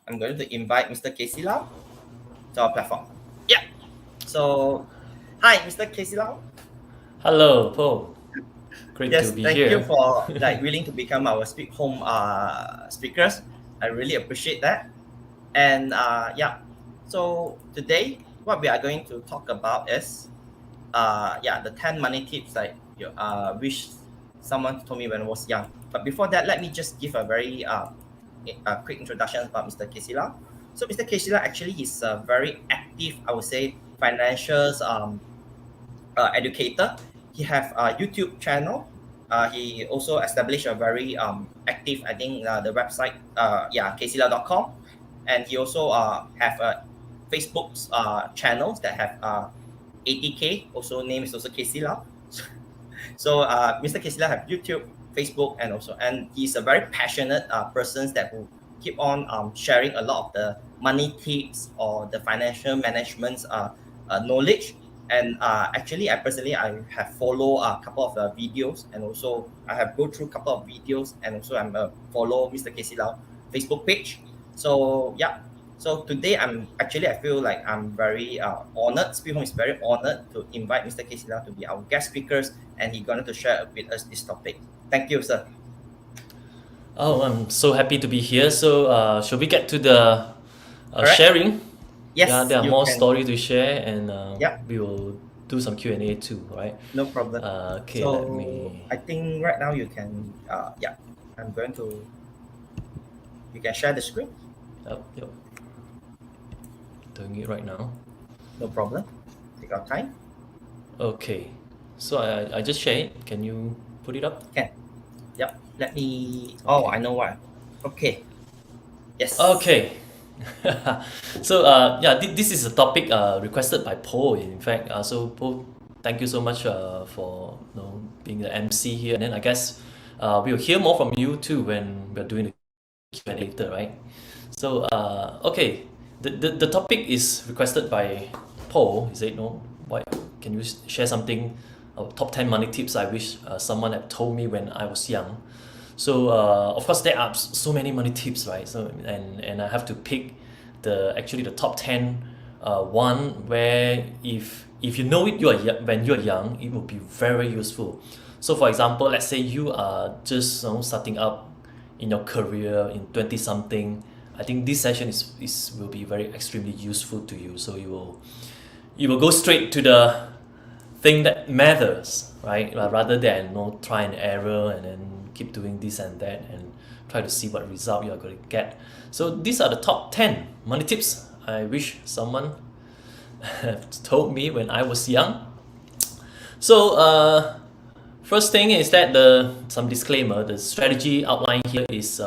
I'm going to invite Mr. KC Lau to our platform. Yeah. So, hi, Mr. KC Lau. Hello, Paul. Great Yes, to be thank here. you for willing to become our SpeedHOME speakers. I really appreciate that. And so today what we are going to talk about is the 10 money tips that you wish someone told me when I was young. But before that, let me just give a very quick introduction about Mr. KC Lau. So Mr. KC Lau actually is a very active, I would say, financial educator. He have a YouTube channel. He also established a very active, I think, the website, kclau.com. And he also have a Facebook channels that have 80K. Also, name is also KC Lau. So Mr. KC Lau have YouTube, Facebook, and he's a very passionate person that will keep on sharing a lot of the money tips or the financial management knowledge. And actually, I personally have followed a couple of videos, and also I have go through a couple of videos, and also I'm follow Mr. KC Lau Facebook page. So yeah, so today I feel like I'm very honored. SpeedHOME is very honored to invite Mr. KC Lau to be our guest speakers, and he's going to share with us this topic. Thank you, sir. Oh, I'm so happy to be here. So, shall we get to the Correct. sharing? Yes, Yeah, there are you more can. stories to share, and Yep. we will do some Q&A too, right? No problem. Okay, So let me. I think right now you can. I'm going to. You can share the screen. Yep. Doing it right now. No problem. Take our time. Okay, so I just share it. Can you put it up? Can. Yep. Let me. Oh, I know why. Okay. Yes. Okay. So this is a topic requested by Paul. In fact, so Paul, thank you so much for being the MC here. And then I guess we'll hear more from you too when we're doing the Q&A later, right? So okay, the topic is requested by Paul. He said, "No, why can you share something? Top 10 money tips I wish someone had told me when I was young." So of course there are so many money tips, right? So and I have to pick the top 10 one where if you know it when you're young, it will be very useful. So for example, let's say you are just starting up in your career in 20 something. I think this session will be very extremely useful to you. So you will go straight to the thing that matters, right? Rather than try and error and then keep doing this and that and try to see what result you're going to get. So these are the top 10 money tips I wish someone told me when I was young. So first thing is that some disclaimer, the strategy outlined here is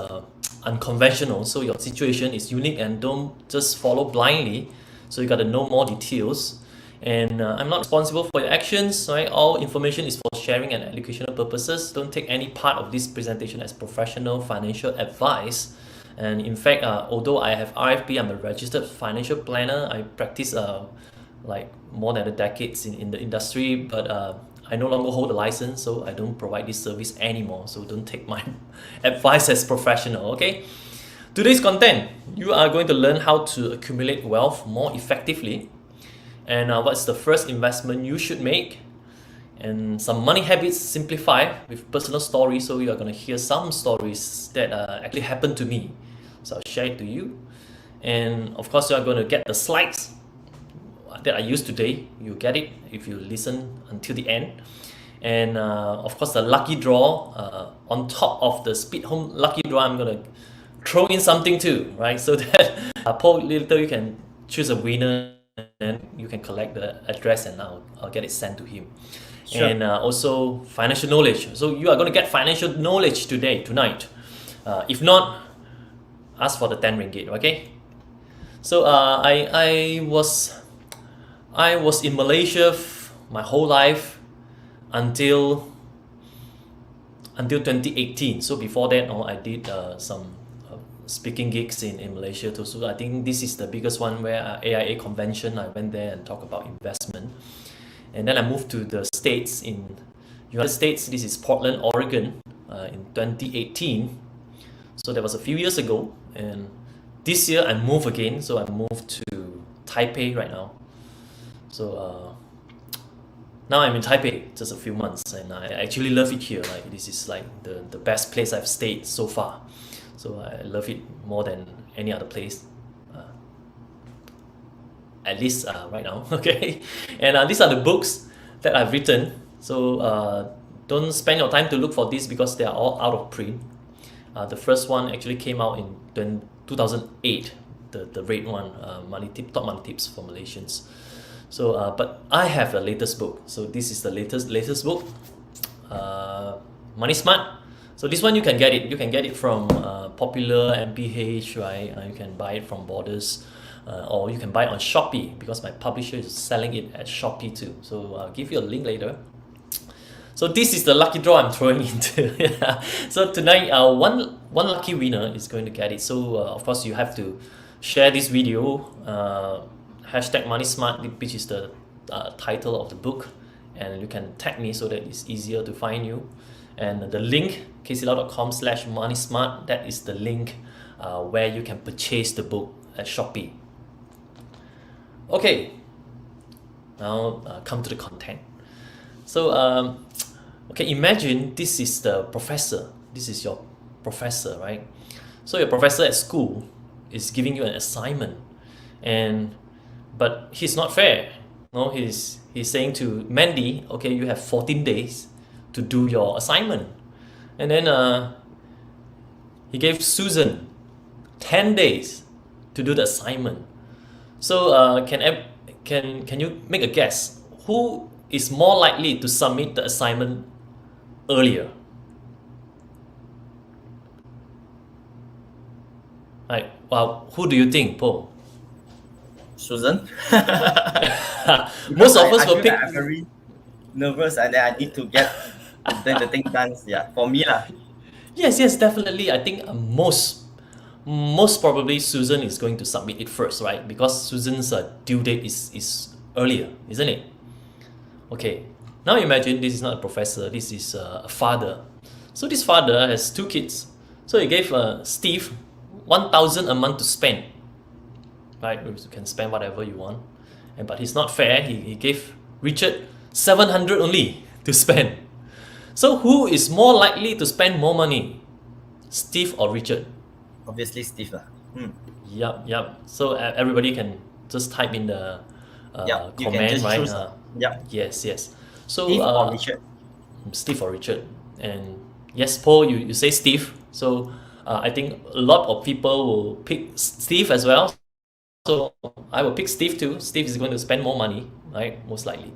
unconventional. So your situation is unique and don't just follow blindly. So you got to know more details. And I'm not responsible for your actions, right? All information is for sharing and educational purposes. Don't take any part of this presentation as professional financial advice. And in fact, although I have RFP, I'm a registered financial planner. I practice like more than a decade in the industry, but I no longer hold a license, so I don't provide this service anymore. So don't take my advice as professional, okay? Today's content, you are going to learn how to accumulate wealth more effectively. And what's the first investment you should make, and some money habits simplified with personal stories. So you are going to hear some stories that actually happened to me, so I'll share it to you. And of course you are going to get the slides that I used today. You get it if you listen until the end. And of course the lucky draw, on top of the SpeedHOME lucky draw, I'm going to throw in something too, right? So that Paul, later you can choose a winner and you can collect the address, and I'll get it sent to him. Sure. And also financial knowledge. So you are going to get financial knowledge tonight. If not, ask for the 10 ringgit, okay? So I was in Malaysia my whole life until 2018. So before that, I did some speaking gigs in Malaysia too. So I think this is the biggest one, where AIA convention, I went there and talked about investment. And then I moved to the States. In United States, this is Portland, Oregon, in 2018. So that was a few years ago. And this year I move again, so I moved to Taipei right now. So now I'm in Taipei just a few months, and I actually love it here. Like this is like the best place I've stayed so far. So I love it more than any other place, at least right now. Okay, and these are the books that I've written. So don't spend your time to look for these because they are all out of print. The first one actually came out in 2008, the red one, top money tips for Malaysians. So but I have a latest book. So this is the latest book, Money Smart. So this one you can get it from Popular, MPH, right? You can buy it from Borders, or you can buy it on Shopee because my publisher is selling it at Shopee too. So I'll give you a link later. So this is the lucky draw I'm throwing into. So tonight, one lucky winner is going to get it. So of course you have to share this video, hashtag Money Smart, which is the title of the book, and you can tag me so that it's easier to find you. And the link, kclau.com/moneysmart, that is the link where you can purchase the book at Shopee. Okay, now come to the content. So okay, imagine this is the professor. This is your professor, right? So your professor at school is giving you an assignment, but he's not fair. No, he's saying to Mandy, okay, you have 14 days to do your assignment, and then he gave Susan 10 days to do the assignment. So can you make a guess who is more likely to submit the assignment earlier? Right. Well, who do you think, Paul? Susan. Most of us will pick. I'm very nervous, and then I need to get the thing done. Yeah, for me lah. Yes, definitely. I think most probably Susan is going to submit it first, right? Because Susan's due date is earlier, isn't it? Okay. Now imagine this is not a professor. This is a father. So this father has 2 kids. So he gave Steve 1,000 a month to spend. Right, you can spend whatever you want, but he's not fair. He gave Richard 700 only to spend. So who is more likely to spend more money, Steve or Richard? Obviously, Steve lah. Yep. So everybody can just type in the comment, right? Yes. So Steve or Richard? Steve or Richard, and yes, Paul, you say Steve. So I think a lot of people will pick Steve as well. So I will pick Steve too. Steve is going to spend more money, right? Most likely.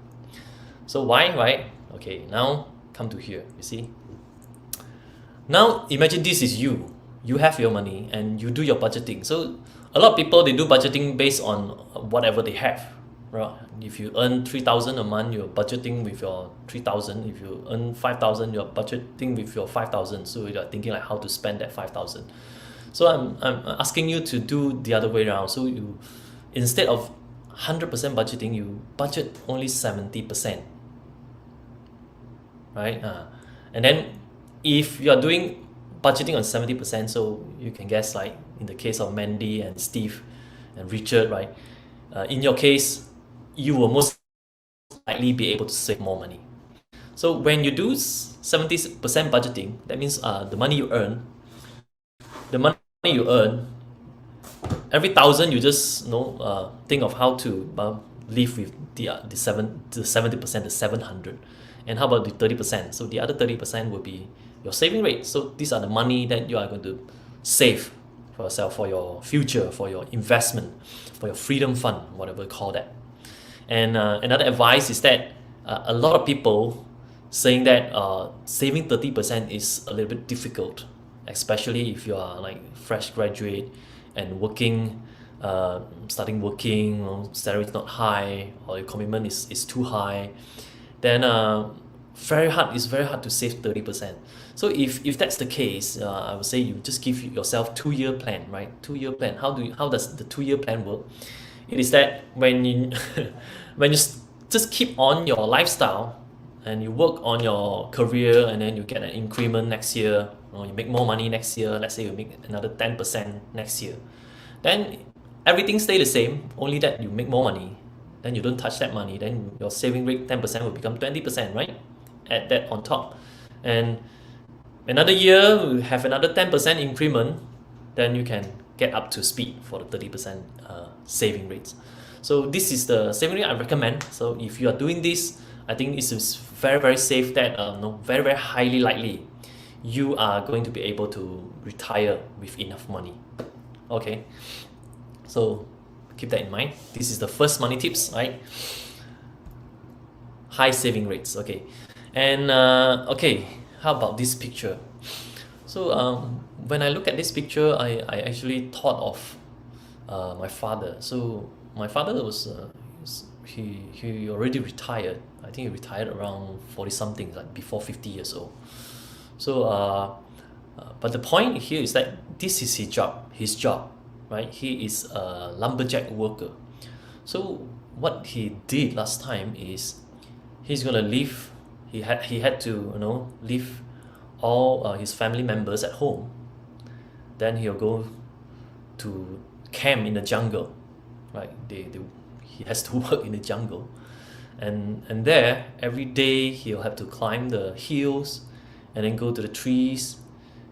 So why, right? Okay, now come to here, you see. Now imagine this is you. You have your money and you do your budgeting. So a lot of people, they do budgeting based on whatever they have, right? If you earn 3,000 a month, you're budgeting with your 3,000. If you earn 5,000, you're budgeting with your 5,000. So you're thinking like how to spend that 5,000. So I'm asking you to do the other way around. So you, instead of 100% budgeting, you budget only 70%, right? And then if you are doing budgeting on 70%, so you can guess, like in the case of Mandy and Steve and Richard, right? In your case, you will most likely be able to save more money. So when you do 70% budgeting, that means the money you earn, every 1,000 you just think of how to live with the 70%, the 700, and how about the 30%? So the other 30% will be your saving rate. So these are the money that you are going to save for yourself, for your future, for your investment, for your freedom fund, whatever you call that. And another advice is that a lot of people saying that saving 30% is a little bit difficult, especially if you are like fresh graduate and working, starting working, salary is not high, or your commitment is too high, then it's very hard to save 30%. So if that's the case, I would say you just give yourself 2-year plan, right? 2-year plan. How does the 2-year plan work? It is that when you just keep on your lifestyle and you work on your career, and then you get an increment next year, or you make more money next year. Let's say you make another 10% next year. then everything stay the same, only that you make more money. Then you don't touch that money, then your saving rate 10% will become 20%, right? Add that on top. And another year, we have another 10% increment, then you can get up to speed for the 30% saving rates. So this is the saving rate I recommend. So if you are doing this, I think it is very, very safe that very, very highly likely you are going to be able to retire with enough money. Okay, so keep that in mind. This is the first money tips, right? High saving rates. Okay, and okay, how about this picture? So when I look at this picture, I actually thought of my father. So my father was he already retired. I think he retired around 40 something, like before 50 years old. So but the point here is that this is his job, right? He is a lumberjack worker. So what he did last time is he's gonna leave. He had to leave all his family members at home. Then he'll go to camp in the jungle, right? He has to work in the jungle, and there every day he'll have to climb the hills, and then go to the trees,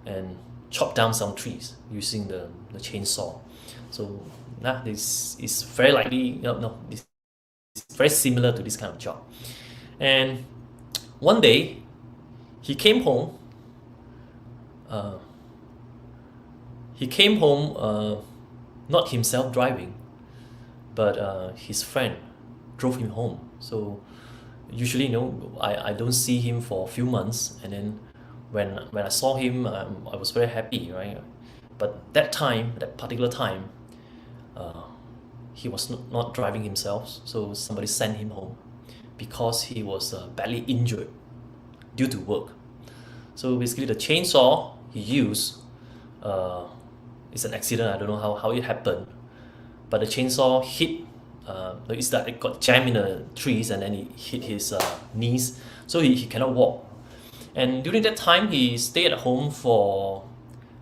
and chop down some trees using the chainsaw. So this is very likely this is very similar to this kind of job. And one day he came home. Not himself driving, but his friend drove him home. So usually, I don't see him for a few months, and then when I saw him, I was very happy, right? But that particular time, he was not driving himself, so somebody sent him home because he was badly injured due to work. So basically, the chainsaw he used, it's an accident. I don't know how it happened, but the chainsaw hit. It's that it got jammed in the trees, and then it hit his knees, so he cannot walk. And during that time, he stayed at home for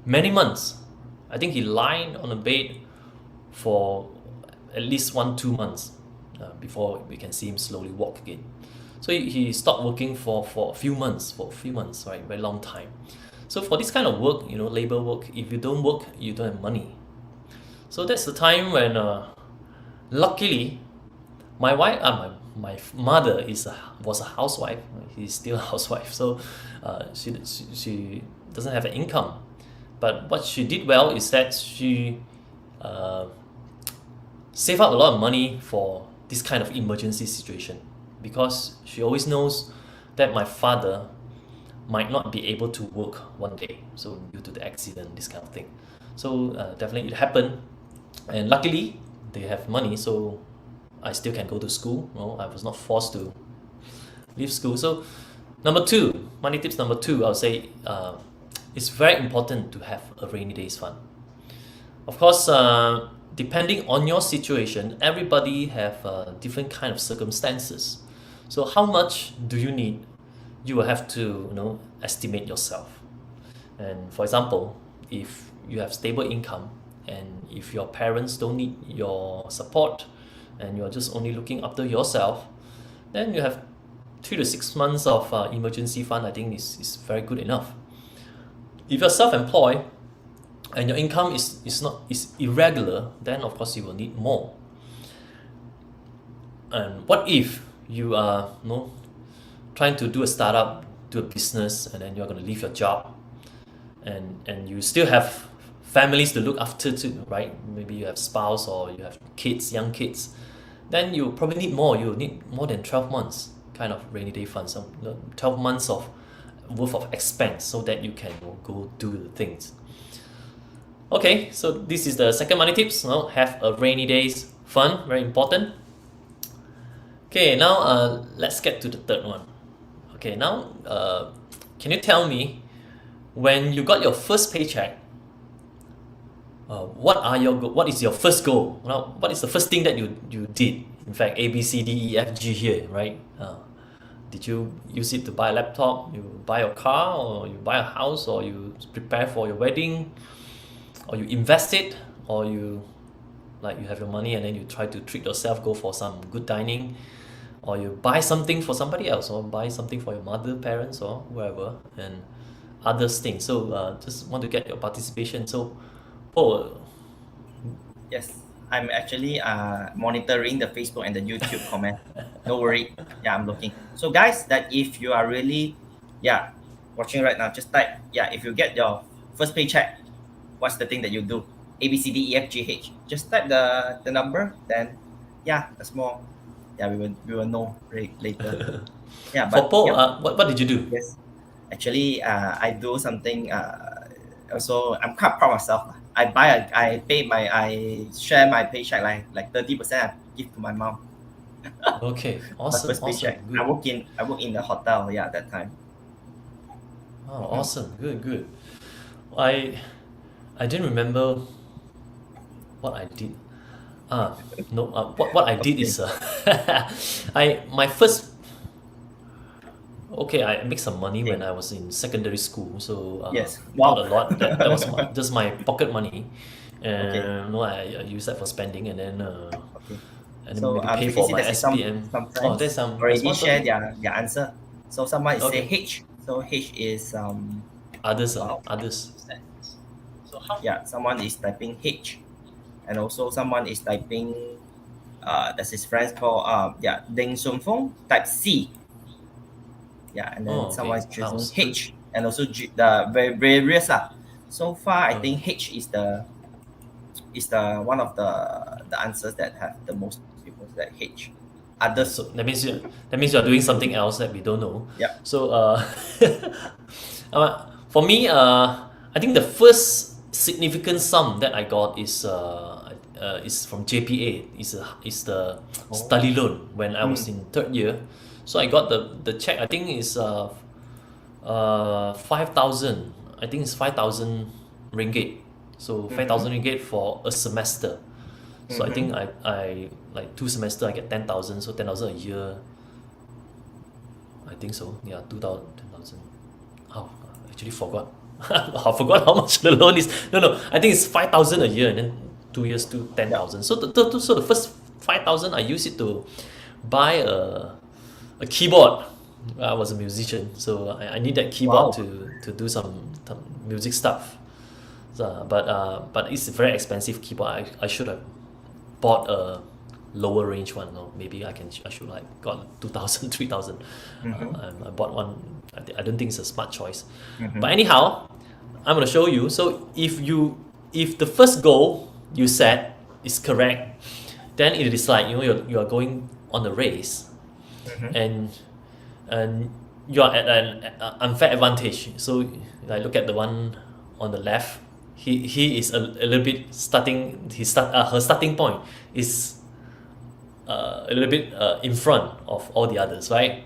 many months. I think he lied on a bed for at least 1-2 months before we can see him slowly walk again. So he stopped working for a few months, right? Very long time. So for this kind of work, labor work, if you don't work, you don't have money. So that's the time when, luckily, my wife, my mother was a housewife. She's still a housewife, so she doesn't have an income. But what she did well is that she saved up a lot of money for this kind of emergency situation, because she always knows that my father might not be able to work one day, so due to the accident, this kind of thing. So definitely it happened, and luckily they have money, so I still can go to school. I was not forced to leave school. So money tips number two, I would say it's very important to have a rainy days fund. Of course, depending on your situation, everybody have different kind of circumstances. So how much do you need? You will have to estimate yourself. And for example, if you have stable income, and if your parents don't need your support, and you're just only looking after yourself, then you have 3 to 6 months of emergency fund. I think is very good enough. If you're self-employed and your income is irregular, then of course you will need more. And what if you are trying to do a startup, do a business, and then you're going to leave your job, and you still have families to look after too, right? Maybe you have spouse or you have kids, young kids. Then you probably need more. You need more than 12 months kind of rainy day fund, so 12 months of worth of expense, so that you can go do the things. Okay, so this is the second money tips. Have a rainy days fund, very important. Okay, now let's get to the third one. Okay, now can you tell me, when you got your first paycheck, what is your first goal? What is the first thing that you did? In fact, A, B, C, D, E, F, G here, right? Did you use it to buy a laptop, you buy a car, or you buy a house, or you prepare for your wedding, or you invest it, or you like you have your money and then you try to treat yourself, go for some good dining, or you buy something for somebody else, or buy something for your mother, parents, or whoever, and others things. So just want to get your participation. So, Paul, Yes, I'm actually monitoring the Facebook and the YouTube comment. No worry. Yeah, I'm looking. So guys, that if you are really, watching right now, just type, if you get your first paycheck, what's the thing that you do? A B C D E F G H. Just type the number, then that's more. Yeah, we will know later. Yeah, for but Paul, yeah, what did you do? yes. Actually, I do something. Also, I'm quite proud of myself. I share my paycheck like 30%. I give to my mom. Okay, My awesome, first awesome, paycheck. good. I work in the hotel. Yeah, at that time. Oh, awesome, good, good. I didn't remember what I did. No. What I did is my first. Okay, I make some money when I was in secondary school, so Yes. not Wow. a lot. That was just my pocket money, Okay. and no, I use that for spending, and then Okay. and then So maybe pay you can for see my that SPM. Oh, sometimes there's already one share person. their answer. So someone is say Okay, H. So H is others, wow. others. Someone is typing H, and also someone is typing that's his friends called Deng Sun Fong type C. And then Oh, someone okay, is choosing house, good. H, and also the various So far, I Uh, think H is the one of the answers that have the most people that H. Others, so that means you are doing something else that we don't know. yeah. So for me, I think the first significant sum that I got is from JPA. Is the study loan when I was in third year. So I got the check. I think is 5,000. I think it's 5,000 ringgit. So 5,000 ringgit for a semester. So I think I like 2 semester I get 10,000. So 10,000 a year. I think so. Yeah, 2,000, 10,000. Oh, I actually forgot. I forgot how much the loan is. No. I think it's 5,000 a year, and then 2 years to 10,000. So the first 5,000 I use it to buy a keyboard. I was a musician, so I need that keyboard Wow. to do some music stuff. So, but it's a very expensive keyboard. I should have bought a lower range one. No, maybe I should like got 2,000, 3,000. I bought one. I don't think it's a smart choice. But anyhow, I'm gonna show you. So if the first goal you set is correct, then it is like you are going on a race, and you are at an unfair advantage. So I look at the one on the left. He is a little bit starting. Her starting point is a little bit in front of all the others, right?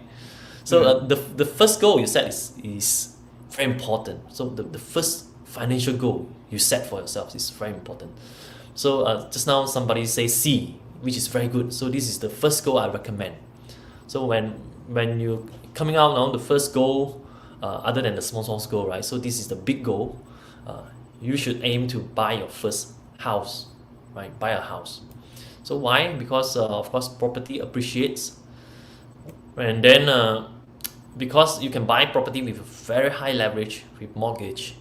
So the first goal you set is very important. So the first financial goal you set for yourself is very important. So just now somebody say C, which is very good. So this is the first goal I recommend. So when you coming out now, the first goal, other than the small goal, right? So this is the big goal. You should aim to buy your first house, right? Buy a house. So why? Because of course property appreciates, and then because you can buy property with very high leverage with mortgage.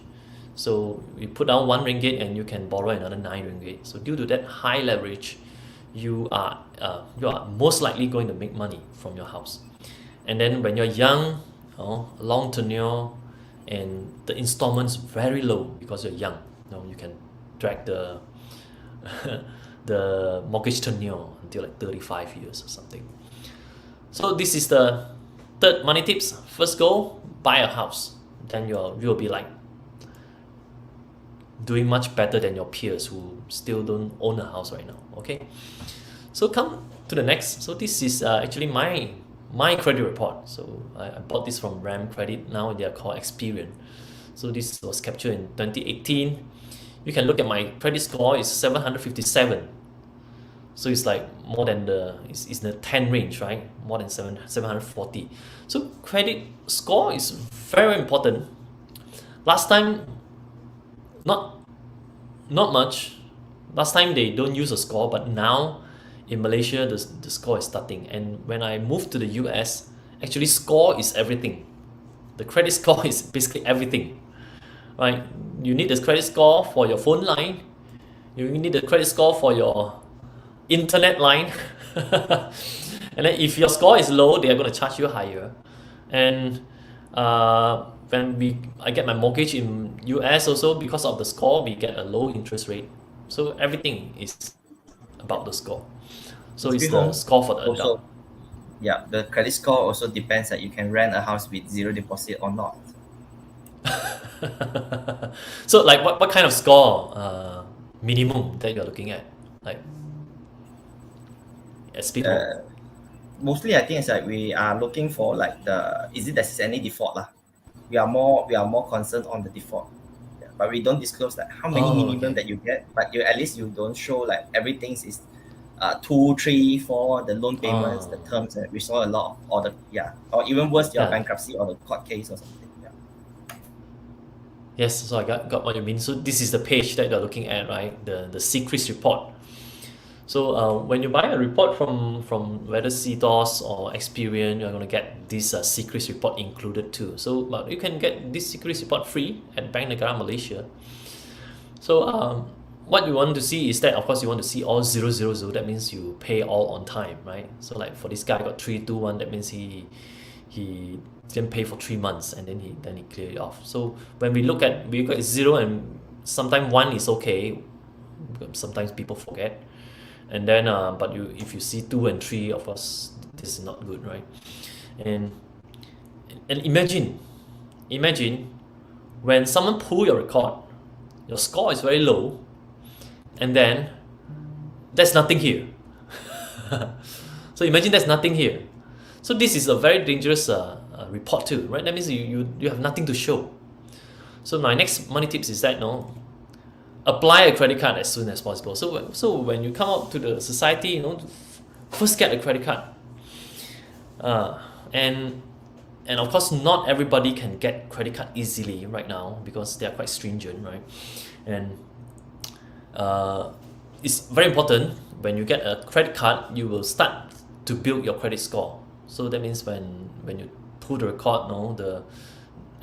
So you put down 1 ringgit and you can borrow another 9 ringgit. So due to that high leverage, you are most likely going to make money from your house. And then when you're young, long tenure, and the installments very low because you're young. You can drag the the mortgage tenure until like 35 years or something. So this is the third money tips. First goal, buy a house. Then you'll be like doing much better than your peers who still don't own a house right now. Okay, so come to the next. So this is actually my credit report. So I bought this from RAM Credit. Now they are called Experian. So this was captured in 2018. You can look at my credit score is 757. So it's like more than it's in the 10 range, right? More than 740. So credit score is very important. Last time, not much, Last time they don't use a score, but now in Malaysia the score is starting. And when I moved to the US, actually score is everything. The credit score is basically everything, right? You need the credit score for your phone line. You need the credit score for your internet line. And then if your score is low, they are going to charge you higher. And I get my mortgage in US also, because of the score, we get a low interest rate. So everything is about the score. So it's the score for the adult. Also, yeah, the credit score also depends that you can rent a house with zero deposit or not. So like what kind of score minimum that you're looking at? Like at SPEEDHOME? Mostly I think it's like we are looking for like is it there's any default lah. We are more concerned on the default. Yeah, but we don't disclose like how many minimum that you get, but at least you don't show like everything is 2, 3, 4, the loan payments, the terms, and we saw a lot of or even worse, your bankruptcy or the court case or something. Yeah. Yes, so I got what you mean. So this is the page that you're looking at, right? The secrets report. So when you buy a report from whether CDOS or Experian, you're going to get this secrets report included too. So but you can get this secrets report free at Bank Negara Malaysia. So what you want to see is that, of course, you want to see all 000. That means you pay all on time, right? So like for this guy got 321, that means he didn't pay for 3 months, and then he cleared it off. So when we got 0, and sometimes 1 is okay. Sometimes people forget. And then but if you see 2 and 3, of course this is not good, right? And imagine when someone pull your record, your score is very low, and then there's nothing here. So imagine there's nothing here. So this is a very dangerous report too, right? That means you have nothing to show. So my next money tips is that apply a credit card as soon as possible. So when you come out to the society, first get a credit card. And of course, not everybody can get credit card easily right now because they are quite stringent, right? And it's very important when you get a credit card, you will start to build your credit score. So that means when you pull the record, the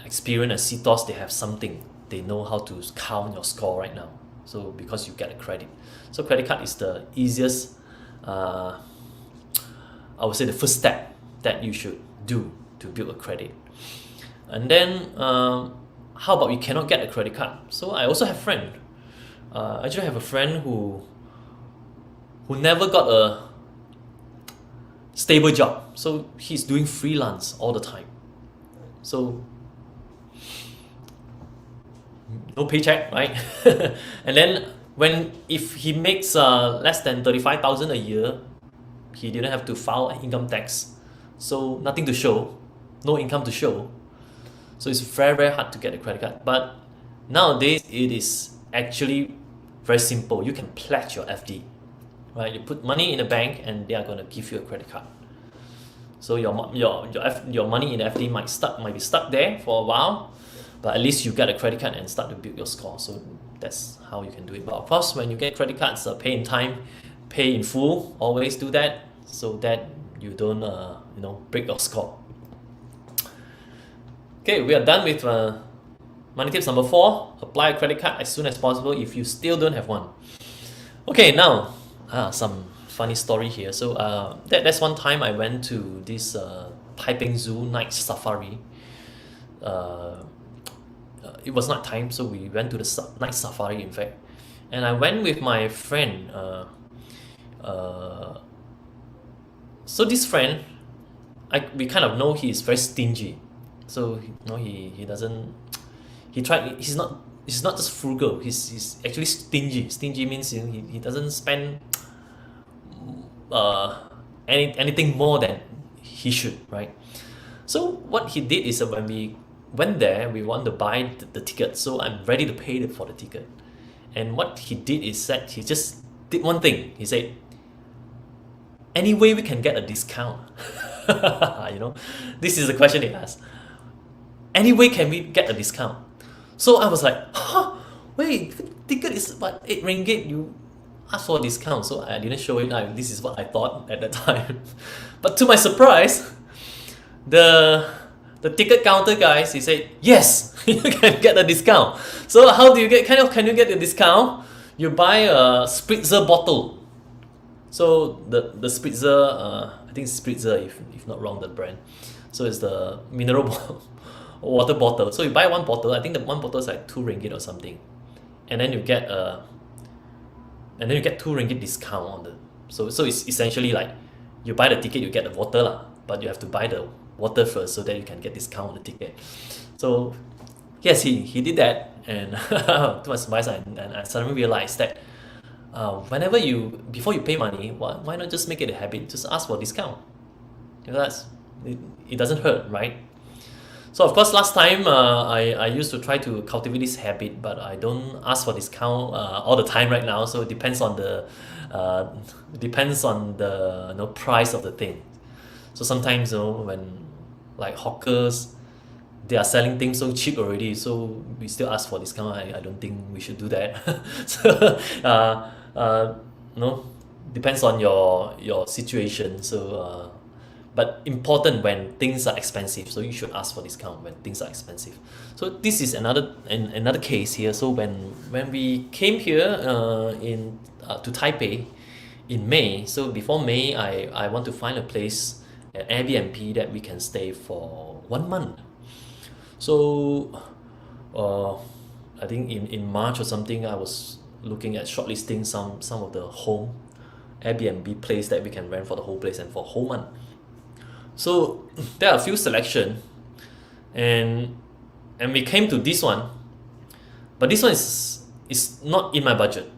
Experian and CDOS, they have something. They know how to count your score right now. So because you get a credit. So credit card is the easiest, I would say the first step that you should do to build a credit. And then how about you cannot get a credit card? So I also have a friend. Actually I have a friend who never got a stable job. So he's doing freelance all the time. So no paycheck, right? And then if he makes less than 35,000 a year, he didn't have to file income tax. So nothing to show, no income to show. So it's very, very hard to get a credit card. But nowadays it is actually very simple. You can pledge your FD, right? You put money in the bank and they are going to give you a credit card. So your money in the FD might be stuck there for a while, but at least you get a credit card and start to build your score. So that's how you can do it. But of course, when you get credit cards, pay in time, pay in full. Always do that so that you don't break your score. Okay, we are done with money tips number 4. Apply a credit card as soon as possible if you still don't have one. Okay, now some funny story here. So that's one time I went to this Taiping Zoo night safari. It was night time, so we went to the night safari, in fact. And I went with my friend. So this friend, we kind of know he is very stingy. So he doesn't. He's not just frugal. He's actually stingy. Stingy means he doesn't spend anything more than he should, right? So what he did is when we went there, we want to buy the ticket. So I'm ready to pay for the ticket. And what he did is that he just did one thing. He said, "Any way we can get a discount?" This is the question he asked. Any way can we get a discount? So I was like, wait, ticket is what, 8 ringgit, ask for a discount. So I didn't show it. This is what I thought at that time. But to my surprise, the ticket counter guys, he said, yes, you can get a discount. So how do you get, can you get the discount? You buy a spritzer bottle. So the spritzer, I think it's spritzer if not wrong, the brand. So it's the mineral water bottle. So you buy one bottle, I think the one bottle is like 2 ringgit or something. And then you get 2 ringgit discount on the, so it's essentially like you buy the ticket, you get the water lah, but you have to buy the water first so that you can get discount on the ticket. So yes, he did that, and to my surprise, and I suddenly realized that whenever before you pay money, why not just make it a habit? Just ask for discount. Because it doesn't hurt, right? So of course, last time I used to try to cultivate this habit, but I don't ask for discount all the time right now. So it depends on the price of the thing. So sometimes when like hawkers, they are selling things so cheap already, so we still ask for discount. I don't think we should do that. So depends on your situation. So but important when things are expensive, so you should ask for discount when things are expensive. So this is another case here. So when we came here to Taipei in May, so before May, I want to find a place, an Airbnb that we can stay for 1 month. So I think in March or something, I was looking at shortlisting some of the home Airbnb place that we can rent for the whole place and for a whole month. So there are a few selection, and we came to this one, but this one is not in my budget,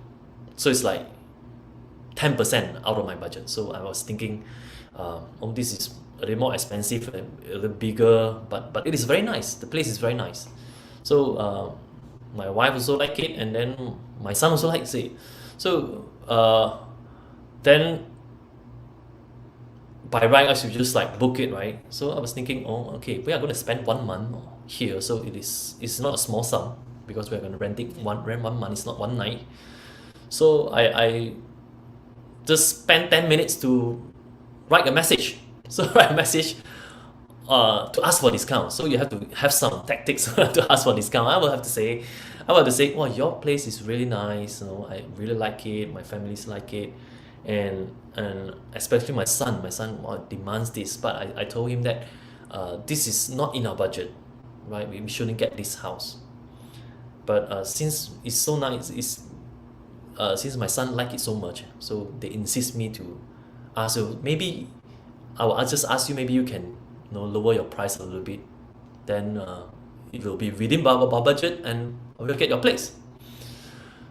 so it's like 10% out of my budget. So I was thinking, this is a little more expensive, a little bigger, but it is very nice. The place is very nice. So my wife also like it, and then my son also likes it. So then by right I should just like book it, right? So I was thinking, okay, we are going to spend 1 month here, so it's not a small sum, because we're going to rent 1 month, it's not one night. So I just spent 10 minutes to write a message. So write a message to ask for discount. So you have to have some tactics to ask for discount. I will have to say, oh, your place is really nice, I really like it, my families like it, and especially my son demands this, but I told him that this is not in our budget, right? We shouldn't get this house, but since it's so nice, since my son like it so much, so they insist me to ask. So maybe I'll just ask you, maybe you can lower your price a little bit, then it will be within our budget, and we'll get your place.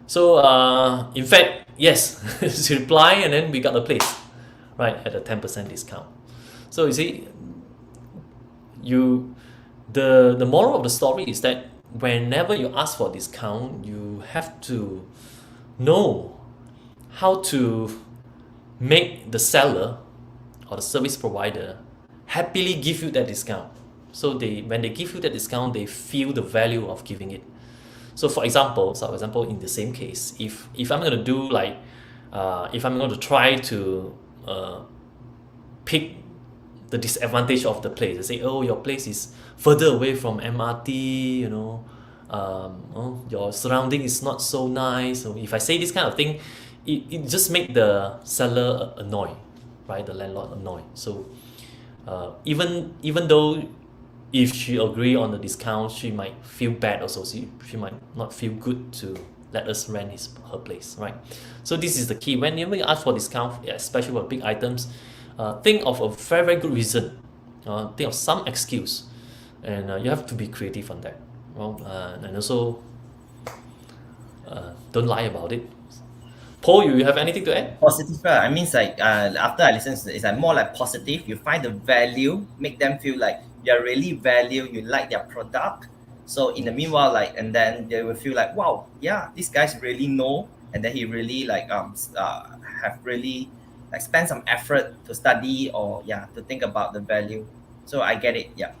So in fact, yes, she replied, and then we got the place, right, at a 10% discount. So you see, the moral of the story is that whenever you ask for a discount, you have to know how to make the seller or the service provider happily give you that discount. So when they give you that discount, they feel the value of giving it. So for example, in the same case, if I'm going to do like, if I'm going to try to pick the disadvantage of the place, I say, oh, your place is further away from MRT, your surrounding is not so nice. So if I say this kind of thing, it just make the seller annoyed, right? The landlord annoyed. So even though if she agree on the discount, she might feel bad also. She might not feel good to let us rent her place, right? So this is the key. Whenever you ask for discount, especially for big items, think of a very, very good reason. Think of some excuse, and you have to be creative on that. Well, and also don't lie about it. Paul, you have anything to add? Positive, I mean, like after I listen to it, it's like more like positive. You find the value, make them feel like you really value, you like their product. So in the meanwhile, and then they will feel like, wow, yeah, these guys really know, and then he really have really spent some effort to study or to think about the value. So I get it. Yeah.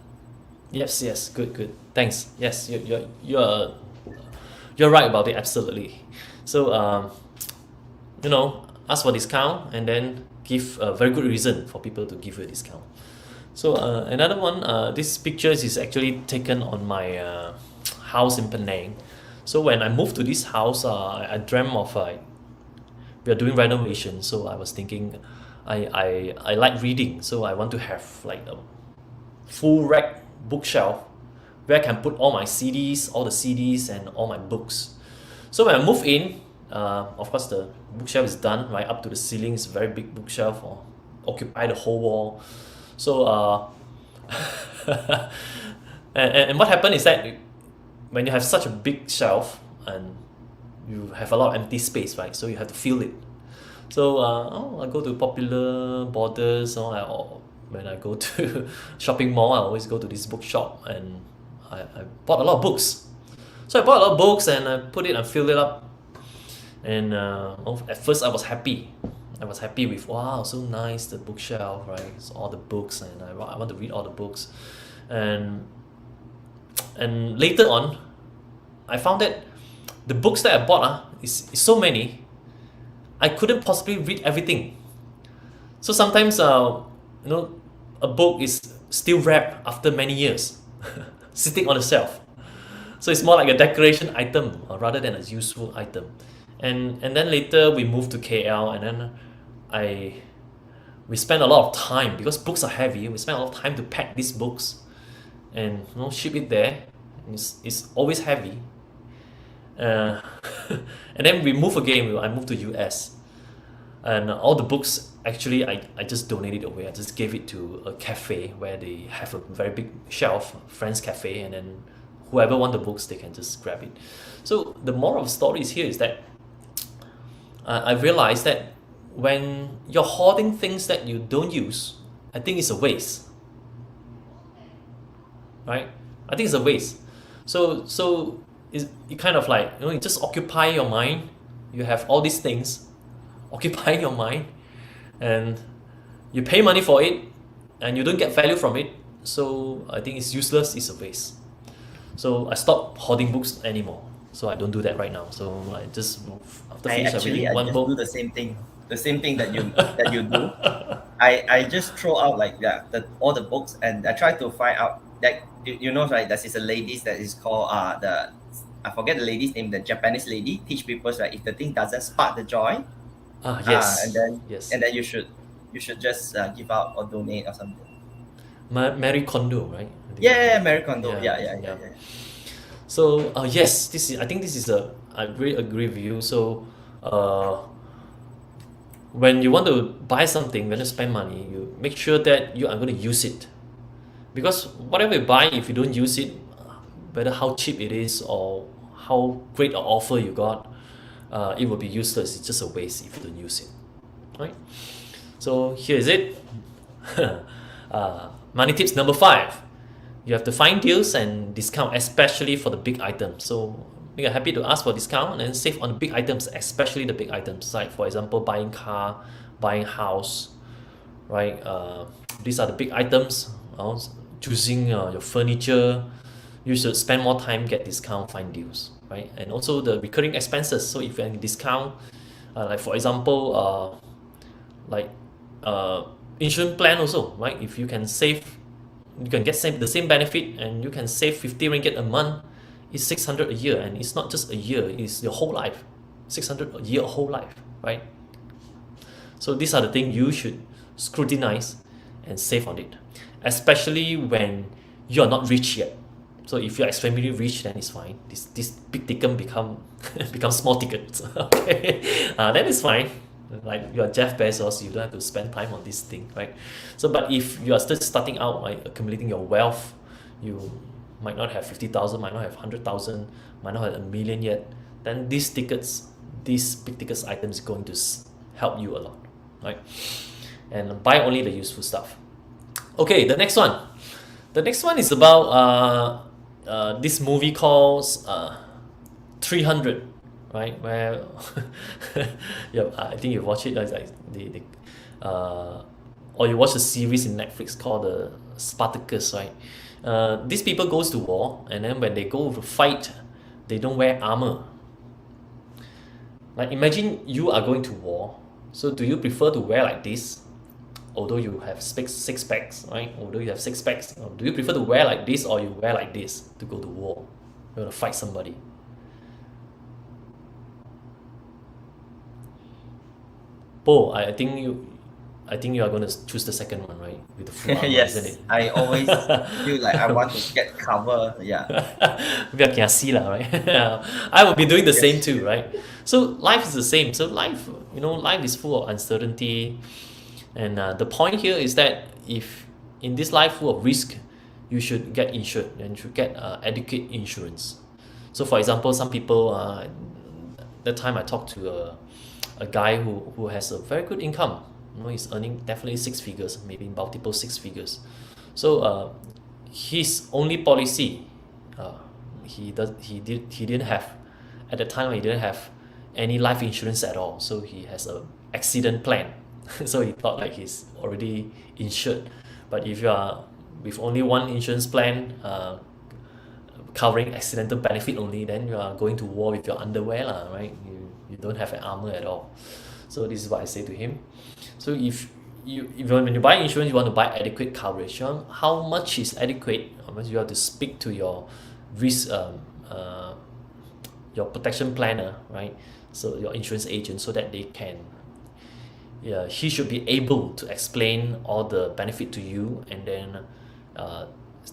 Yes, good. Thanks. Yes, you're right about it, absolutely. So ask for discount and then give a very good reason for people to give you a discount. So another one, this pictures is actually taken on my house in Penang. So when I moved to this house, I dreamt of we are doing renovation. So I was thinking, I like reading, so I want to have like a full rack bookshelf where I can put all my CDs, all the CDs, and all my books. So when I move in, of course the bookshelf is done right up to the ceiling. It's a very big bookshelf, or occupy the whole wall. So and what happened is that when you have such a big shelf and you have a lot of empty space, right? So you have to fill it. So I go to popular borders, or when I go to shopping mall, I always go to this bookshop, and I bought a lot of books. So I bought a lot of books and I put it and filled it up. And at first I was happy. I was happy with, wow, so nice, the bookshelf, right? It's all the books, and I want to read all the books. And later on, I found that the books that I bought is so many, I couldn't possibly read everything. So sometimes, a book is still wrapped after many years, sitting on the shelf. So it's more like a decoration item rather than a useful item. And then later we moved to KL, and then we spent a lot of time, because books are heavy. We spent a lot of time to pack these books and ship it there. It's always heavy. And then we moved again. I moved to US, and all the books actually I just donated away. I just gave it to a cafe where they have a very big shelf, friends cafe, and then whoever want the books, they can just grab it. So the moral of the story is here is that I realized that when you're hoarding things that you don't use, I think it's a waste, right? I think it's a waste. So it kind of like, you just occupy your mind. You have all these things occupying your mind, and you pay money for it, and you don't get value from it. So I think it's useless. It's a waste. So I stopped hoarding books anymore. So I don't do that right now. So I just after finish reading one book. Do the same thing. The same thing that you do. I just throw out like all the books, and I try to find out that right. That is a lady that is called I forget the lady's name. The Japanese lady teach people that if the thing doesn't spark the joy, yes, and then you should just give out or donate or something. Marie Kondo, right? Yeah, Marie Kondo. Yeah. So yes, I think this is I really agree with you. So when you want to buy something, when you spend money, you make sure that you are going to use it, because whatever you buy, if you don't use it, whether how cheap it is or how great an offer you got, it will be useless. It's just a waste if you don't use it, right? So here is it. Money tips number 5. You have to find deals and discount, especially for the big items. So we are happy to ask for discount and save on the big items, especially the big items, like for example buying car, buying house, right? These are the big items. Choosing your furniture, you should spend more time, get discount, find deals, right? And also the recurring expenses. So if you have discount, like for example, insurance plan also, right? If you can save, you can get the same benefit, and you can save 50 ringgit a month. It's 600 a year, and it's not just a year, it's your whole life. 600 a year, a whole life, right? So these are the things you should scrutinize and save on it, especially when you're not rich yet. So if you're extremely rich, then it's fine. This big ticket become small tickets. Okay, then it's fine. Like you're Jeff Bezos, you don't have to spend time on this thing, right? So, but if you are still starting out, right, accumulating your wealth, you might not have 50,000, might not have 100,000, might not have a million yet. Then these big tickets items are going to help you a lot, right? And buy only the useful stuff. Okay, the next one. The next one is about this movie called 300. Right, where I think you watch it like or you watch a series in Netflix called the Spartacus, right? These people goes to war, and then when they go to fight, they don't wear armor. Like imagine you are going to war. So do you prefer to wear like this, although you have six packs, right? Although you have six packs, or do you prefer to wear like this, or you wear like this to go to war? You're gonna fight somebody. Bo, I think you are gonna choose the second one, right? With the full armor, Yes, isn't it? I always feel like I want to get cover. Yeah. We are kiasi lah, right? I will be doing the same Yes. too, right? So life is the same. So life, life is full of uncertainty, and the point here is that if in this life full of risk, you should get insured and you should get adequate insurance. So for example, some people, that time I talked to a guy who has a very good income. He's earning definitely six figures, maybe multiple six figures. So his only policy, he didn't have, at the time he didn't have any life insurance at all. So he has a accident plan. So he thought like he's already insured. But if you are with only one insurance plan, covering accidental benefit only, then you are going to war with your underwear lah, right? You don't have an armor at all. So this is what I say to him. So if when you buy insurance, you want to buy adequate coverage. How much is adequate? You have to speak to your risk, your protection planner, right? So your insurance agent, so that they can, he should be able to explain all the benefit to you, and then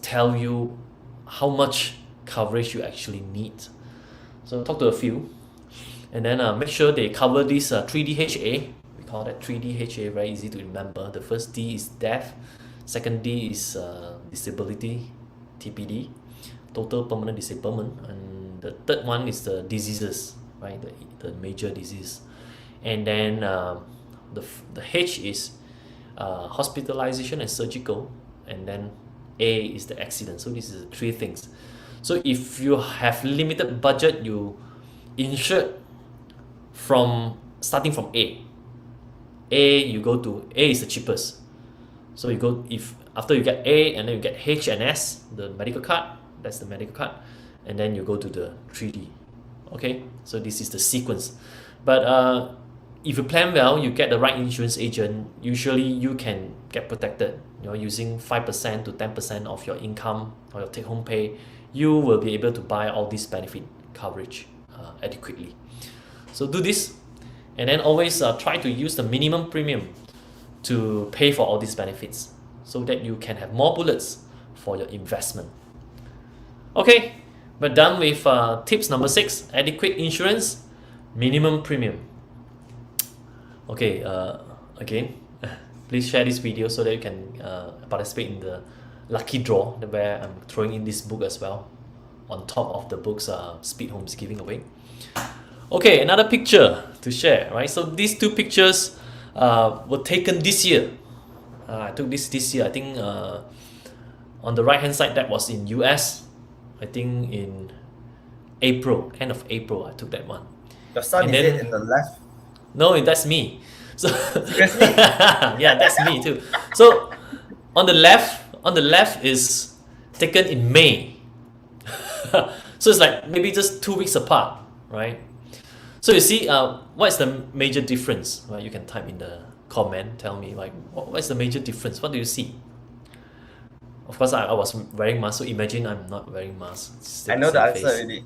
tell you how much coverage you actually need. So talk to a few, and then make sure they cover this 3DHA. We call that 3DHA, very easy to remember. The first D is death, second D is disability, TPD, total permanent disablement, and the third one is the diseases, right? The major disease, and then the H is hospitalization and surgical, and then A is the accident. So this is the three things. So if you have limited budget, you insure starting from A. You go to A is the cheapest. So you go, if after you get A, and then you get H and S, the medical card, that's the medical card, and then you go to the 3D. Okay, so this is the sequence. But if you plan well, you get the right insurance agent, usually you can get protected. Using 5% to 10% of your income or your take-home pay, you will be able to buy all this benefit coverage adequately. So do this, and then always try to use the minimum premium to pay for all these benefits, so that you can have more bullets for your investment. Okay, we're done with tips number 6, adequate insurance, minimum premium. Okay, again, please share this video so that you can participate in the lucky draw where I'm throwing in this book as well, on top of the books SPEEDHOME is giving away. Okay, another picture to share, right? So these two pictures were taken this year. I took this year. I think on the right hand side, that was in US. I think in April, end of April, I took that one. Your son, And is then- it in the left? No, that's me. So Seriously? yeah, that's me too. So on the left is taken in May. So it's like maybe just 2 weeks apart, right? So you see, what is the major difference? Right, you can type in the comment. Tell me, like, what is the major difference? What do you see? Of course, I was wearing mask. So imagine I'm not wearing mask. I know the Same answer face. already.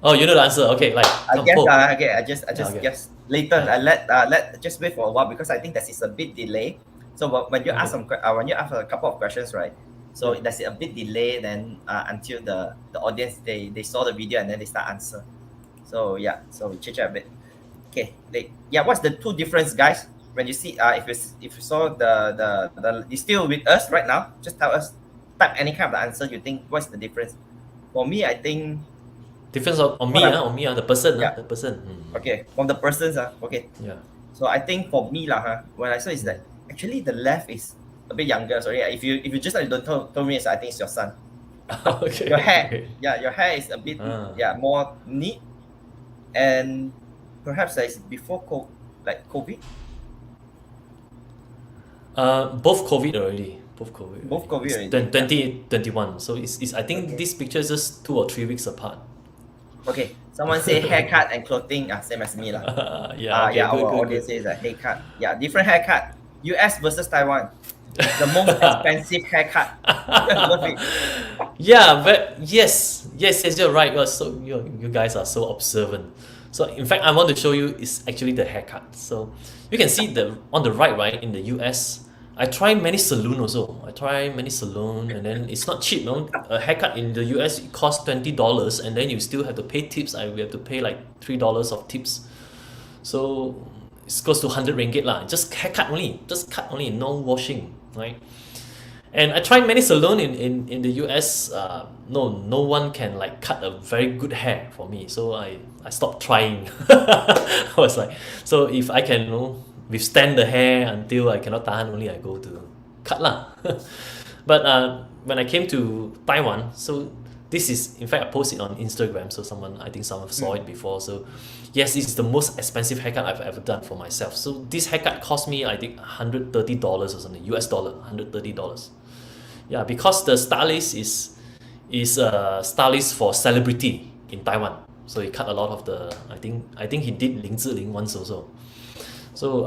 Oh, you know the answer. Okay, like I guess. Pope. Okay. I just Okay. guess later. I let just wait for a while because I think that is a bit delay. So when you ask when you ask a couple of questions, right? So there's a bit delay then until the audience they saw the video and then they start answer. So yeah, so we change it a bit. Okay. What's the two difference, guys? When you see if you saw the you still with us right now, just tell us, type any kind of the answer you think what's the difference. For me, I think Difference on me, the person, Yeah. the person. okay, from the persons okay. Yeah. So I think for me when I saw is that actually the left is a bit younger. Sorry, if you just like don't told me, so I think it's your son. Okay. Your hair, Okay. your hair is a bit more neat, and perhaps it's before COVID. Both COVID already. Both COVID. Both COVID It's already. 2021. So it's I think this picture is just 2 or 3 weeks apart Okay, someone say haircut and clothing, same as me lah. Yeah, okay, Yeah, good, our good, audience good. says a haircut. Yeah, different haircut. US versus Taiwan. The most expensive haircut. Love it. Yeah, but yes, you're right. You guys are so observant. So in fact, I want to show you is actually the haircut. So you can see the on the right, in the US. I try many salon also. I try many salon, and then it's not cheap. No, a haircut in the US it costs $20, and then you still have to pay tips. We have to pay like $3 of tips. So it's close to 100 ringgit lah. Just haircut only, just cut only, no washing, right? And I tried many salon in the US. No one can like cut a very good hair for me. So I stopped trying. I was like, so if I can withstand the hair until I cannot tahan, only I go to cut lah. But when I came to Taiwan, so this is in fact I posted on Instagram. So I think someone saw it before. So yes, it's the most expensive haircut I've ever done for myself. So this haircut cost me I think $130 or something, US dollar, $130. Yeah, because the stylist is a stylist for celebrity in Taiwan. So he cut a lot of the I think he did Ling Ziling once also. So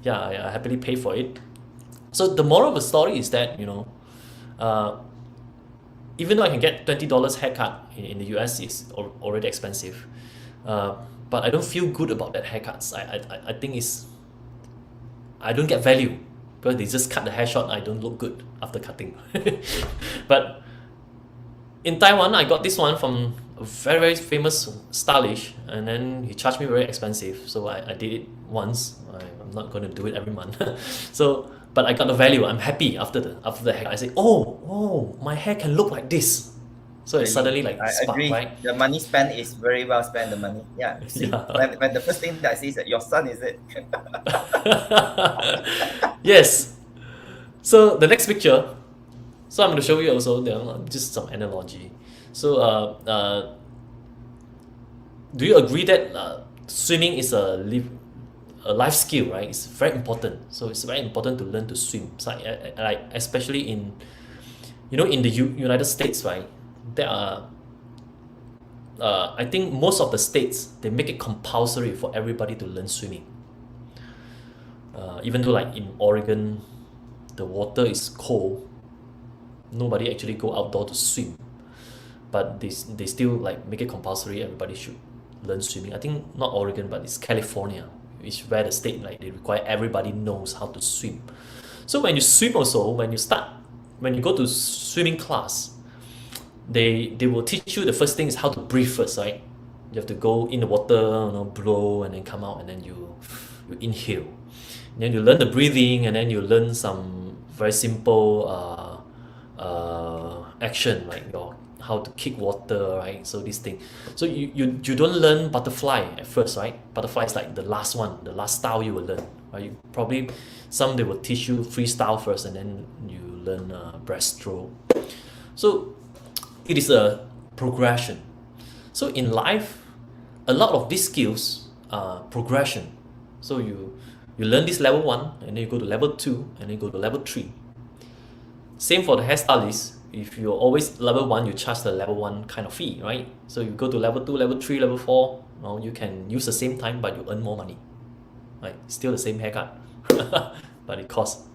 yeah, I happily pay for it. So the moral of the story is that even though I can get $20 haircut in the US, it's already expensive. But I don't feel good about that haircuts. I think I don't get value because they just cut the hair short. I don't look good after cutting. But in Taiwan, I got this one from a very, very famous stylist, and then he charged me very expensive. So I did it once. I'm not going to do it every month. So, but I got the value. I'm happy after the hair. I say, oh, my hair can look like this. So it suddenly like I spark, agree. right? The money spent is very well spent. The money, yeah. See, Yeah. when the first thing that I see is that your son, is it? Yes. So the next picture. So I'm going to show you also just some analogy. So do you agree that swimming is a life skill, right? It's very important. So it's very important to learn to swim. So like especially in the United States, right? There are I think most of the states they make it compulsory for everybody to learn swimming. Even though like in Oregon, the water is cold, nobody actually go outdoor to swim, but they still like make it compulsory. Everybody should learn swimming. I think not Oregon, but it's California, which where the state like they require everybody knows how to swim. So when you swim also, when you go to swimming class, they will teach you the first thing is how to breathe first, right? You have to go in the water, blow, and then come out, and then you inhale. And then you learn the breathing, and then you learn some very simple action, like how to kick water, right? So this thing. So you don't learn butterfly at first, right? Butterfly is like the last one, the last style you will learn, right? You probably they will teach you freestyle first, and then you learn breaststroke. So it is a progression. So in life, a lot of these skills are progression. So you learn this level 1, and then you go to level 2, and then you go to level 3. Same for the hairstylist. If you're always level 1, you charge the level 1 kind of fee, right? So you go to level 2, level 3, level 4, you can use the same time, but you earn more money, right? Still the same haircut, but it costs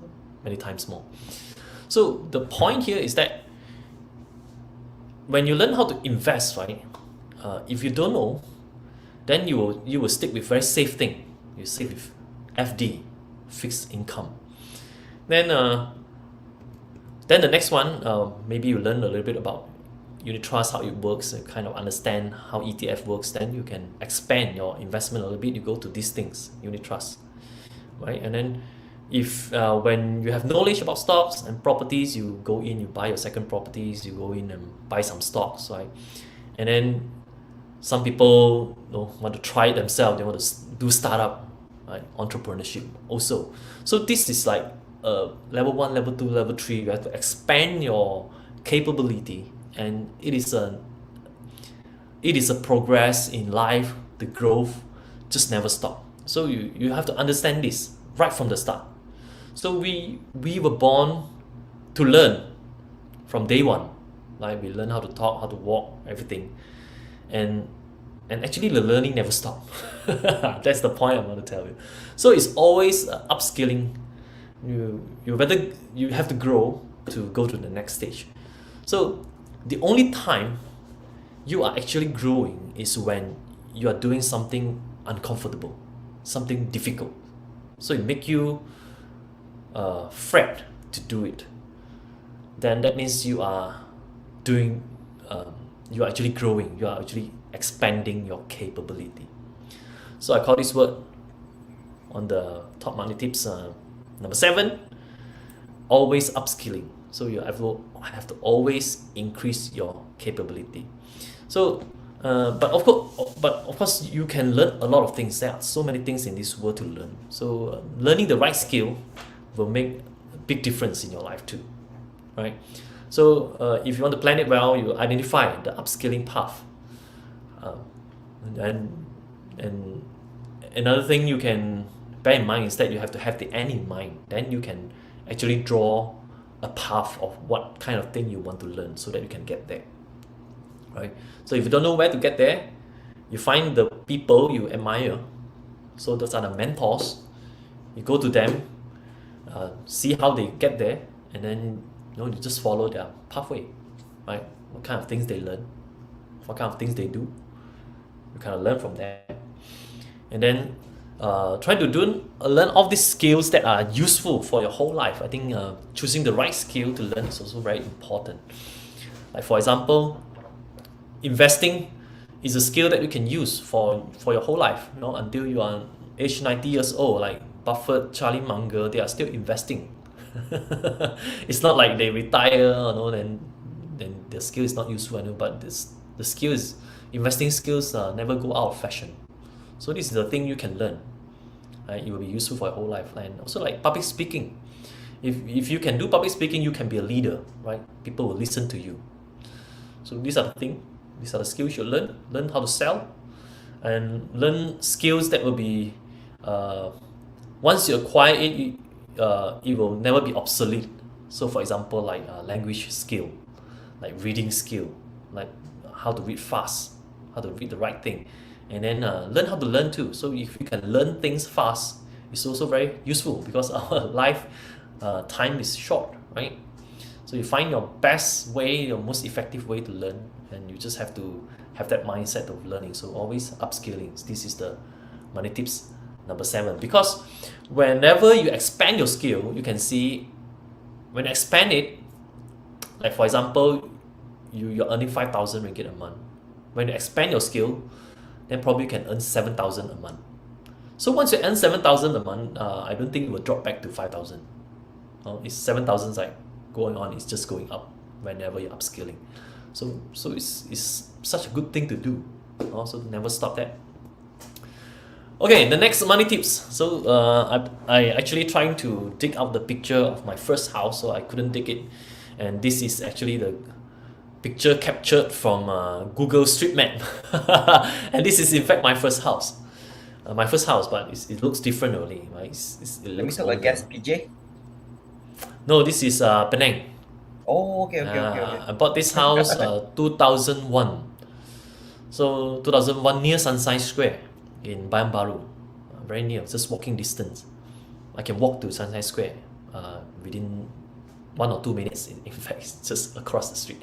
many times more. So the point here is that when you learn how to invest, right? If you don't know, then you will stick with very safe thing. You stick with FD, fixed income. Then the next one, maybe you learn a little bit about unit trust, how it works, and kind of understand how ETF works. Then you can expand your investment a little bit. You go to these things, unit trust, right? And then if when you have knowledge about stocks and properties, you go in, you buy your second properties, you go in and buy some stocks, right? And then some people want to try it themselves. They want to do startup, right? Entrepreneurship also. So this is like level 1, level 2, level 3. You have to expand your capability, and it is a progress in life. The growth just never stop. So you have to understand this right from the start. So we were born to learn from day one. Like we learn how to talk, how to walk, everything. And and actually the learning never stops. That's the point I want to tell you. So it's always upskilling. You have to grow to go to the next stage. So the only time you are actually growing is when you are doing something uncomfortable, something difficult. So it make you fret to do it. Then that means you are doing, you are actually growing, you are actually expanding your capability. So I call this word on the top money tips, number 7, always upskilling. So you have to always increase your capability. So but of course you can learn a lot of things. There are so many things in this world to learn. So learning the right skill will make a big difference in your life too, right? So if you want to plan it well, you identify the upskilling path, and another thing you can bear in mind is that you have to have the end in mind. Then you can actually draw a path of what kind of thing you want to learn so that you can get there, right? So if you don't know where to get there, you find the people you admire. So those are the mentors. You go to them, see how they get there, and then you just follow their pathway, right? What kind of things they learn, what kind of things they do. You kind of learn from there, and then try to learn all these skills that are useful for your whole life. I think choosing the right skill to learn is also very important. Like for example, investing is a skill that you can use for your whole life, until you are age 90 years old. Like Buffett, Charlie Munger, they are still investing. It's not like they retire, then the skill is not useful anymore. But the skill is, investing skills never go out of fashion. So this is the thing you can learn, right? It will be useful for your whole life. And also like public speaking. If you can do public speaking, you can be a leader, right? People will listen to you. So these are the things. These are the skills you learn. Learn how to sell, and learn skills that will be, once you acquire it, it will never be obsolete. So for example, like language skill, like reading skill, like how to read fast, how to read the right thing, and then learn how to learn too. So if you can learn things fast, it's also very useful because our life time is short, right? So you find your best way, your most effective way to learn, and you just have to have that mindset of learning. So always upskilling. This is the money tips number 7. Because whenever you expand your skill, you can see when you expand it, like for example, you're earning 5,000 ringgit a month. When you expand your skill, then probably you can earn 7,000 a month. So once you earn 7,000 a month, I don't think it will drop back to 5,000. It's 7,000 like going on, it's just going up whenever you're upskilling. So it's such a good thing to do. So never stop that. Okay, the next money tips. So I actually trying to dig out the picture of my first house, so I couldn't dig it. And this is actually the picture captured from Google Street Map. And this is in fact my first house. But it looks different only, right? It Let me looks talk older. against PJ. No, this is Penang. Oh, okay. I bought this house 2001. So 2001 near Sunshine Square in Bayan Baru, very near, just walking distance. I can walk to Sunshine Square within 1 or 2 minutes. In fact, it's just across the street.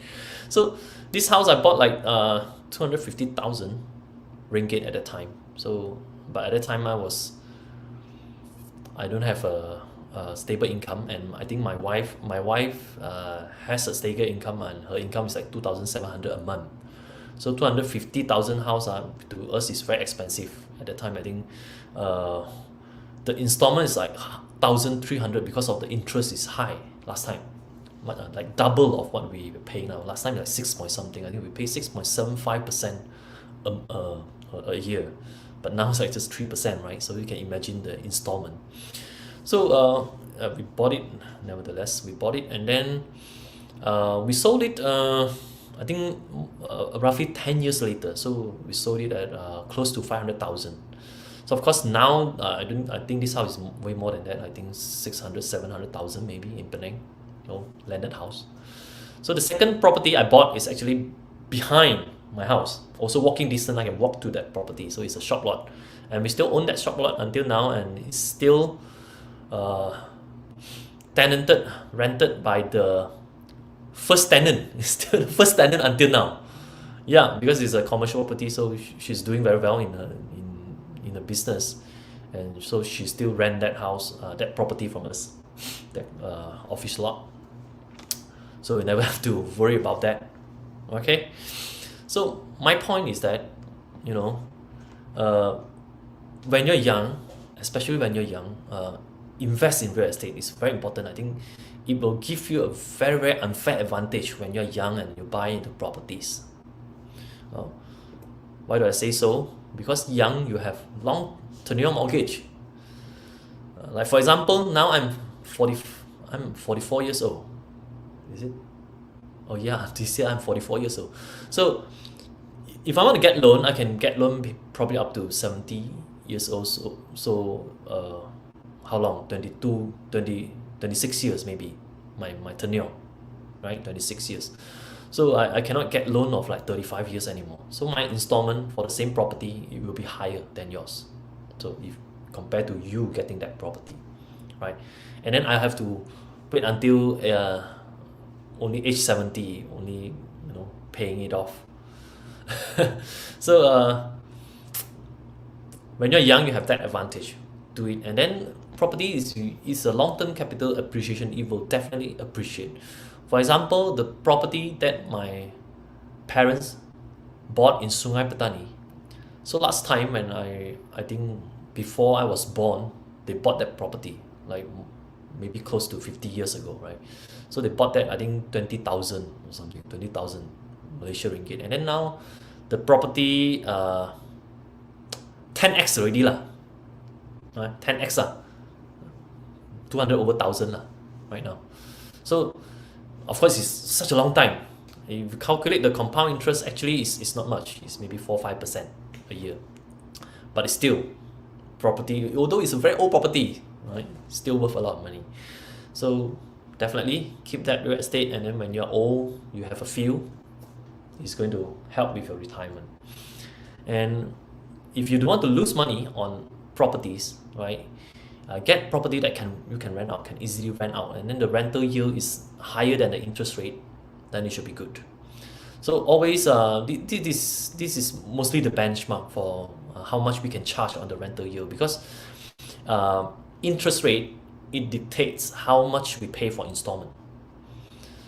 So this house I bought like 250,000 ringgit at the time. So, but at the time I don't have a stable income, and I think my wife has a stable income, and her income is like 2,700 a month. So 250,000 house to us is very expensive at the time. I think the installment is like 1,300 because of the interest is high last time, like double of what we were paying now. Last time like 6 point something. I think we pay 6.75% a year, but now it's like just 3%, right? So you can imagine the installment. So we bought it. Nevertheless, we bought it, and then we sold it. I think roughly 10 years later. So we sold it at close to 500,000. So of course now I think this house is way more than that. I think 600, 700,000 maybe in Penang, landed house. So the second property I bought is actually behind my house. Also walking distance, I can walk to that property. So it's a shop lot, and we still own that shop lot until now, and it's still tenanted, rented by the first tenant. It's still the first tenant until now. Yeah, because it's a commercial property, so she's doing very well in the business, and so she still rent that house, that property from us, that office lot. So we never have to worry about that. Okay, so my point is that, you know, when you're young, especially when you're young, invest in real estate is very important. I think it will give you a very, very unfair advantage when you're young and you buy into properties. Why do I say so? Because young, you have long tenure mortgage. Like for example, now I'm 44 years old. Is it? Oh yeah, this year I'm 44 years old. So if I want to get loan, I can get loan probably up to 70 years old. So how long? 26 years maybe, my tenure, right? 26 years. So I cannot get loan of like 35 years anymore. So my installment for the same property, it will be higher than yours. So if compared to you getting that property, right? And then I have to wait until only age 70, only, you know, paying it off. So when you're young, you have that advantage. Do it. And then property is a long-term capital appreciation. It will definitely appreciate. For example, the property that my parents bought in Sungai Petani. So last time when I think before I was born, they bought that property like maybe close to 50 years ago, right? So they bought that, I think 20,000 or something, 20,000 Malaysia ringgit. And then now the property 10x already lah, right? 10x lah, 200 over thousand lah right now. So of course it's such a long time. If you calculate the compound interest, actually it's not much. It's maybe 4-5% a year, but it's still property, although it's a very old property, right? Still worth a lot of money. So definitely keep that real estate, and then when you're old, you have a few, it's going to help with your retirement. And if you don't want to lose money on properties, right, get property that you can rent out, can easily rent out, and then the rental yield is higher than the interest rate, then it should be good. So always this is mostly the benchmark for how much we can charge on the rental yield, because interest rate, it dictates how much we pay for installment.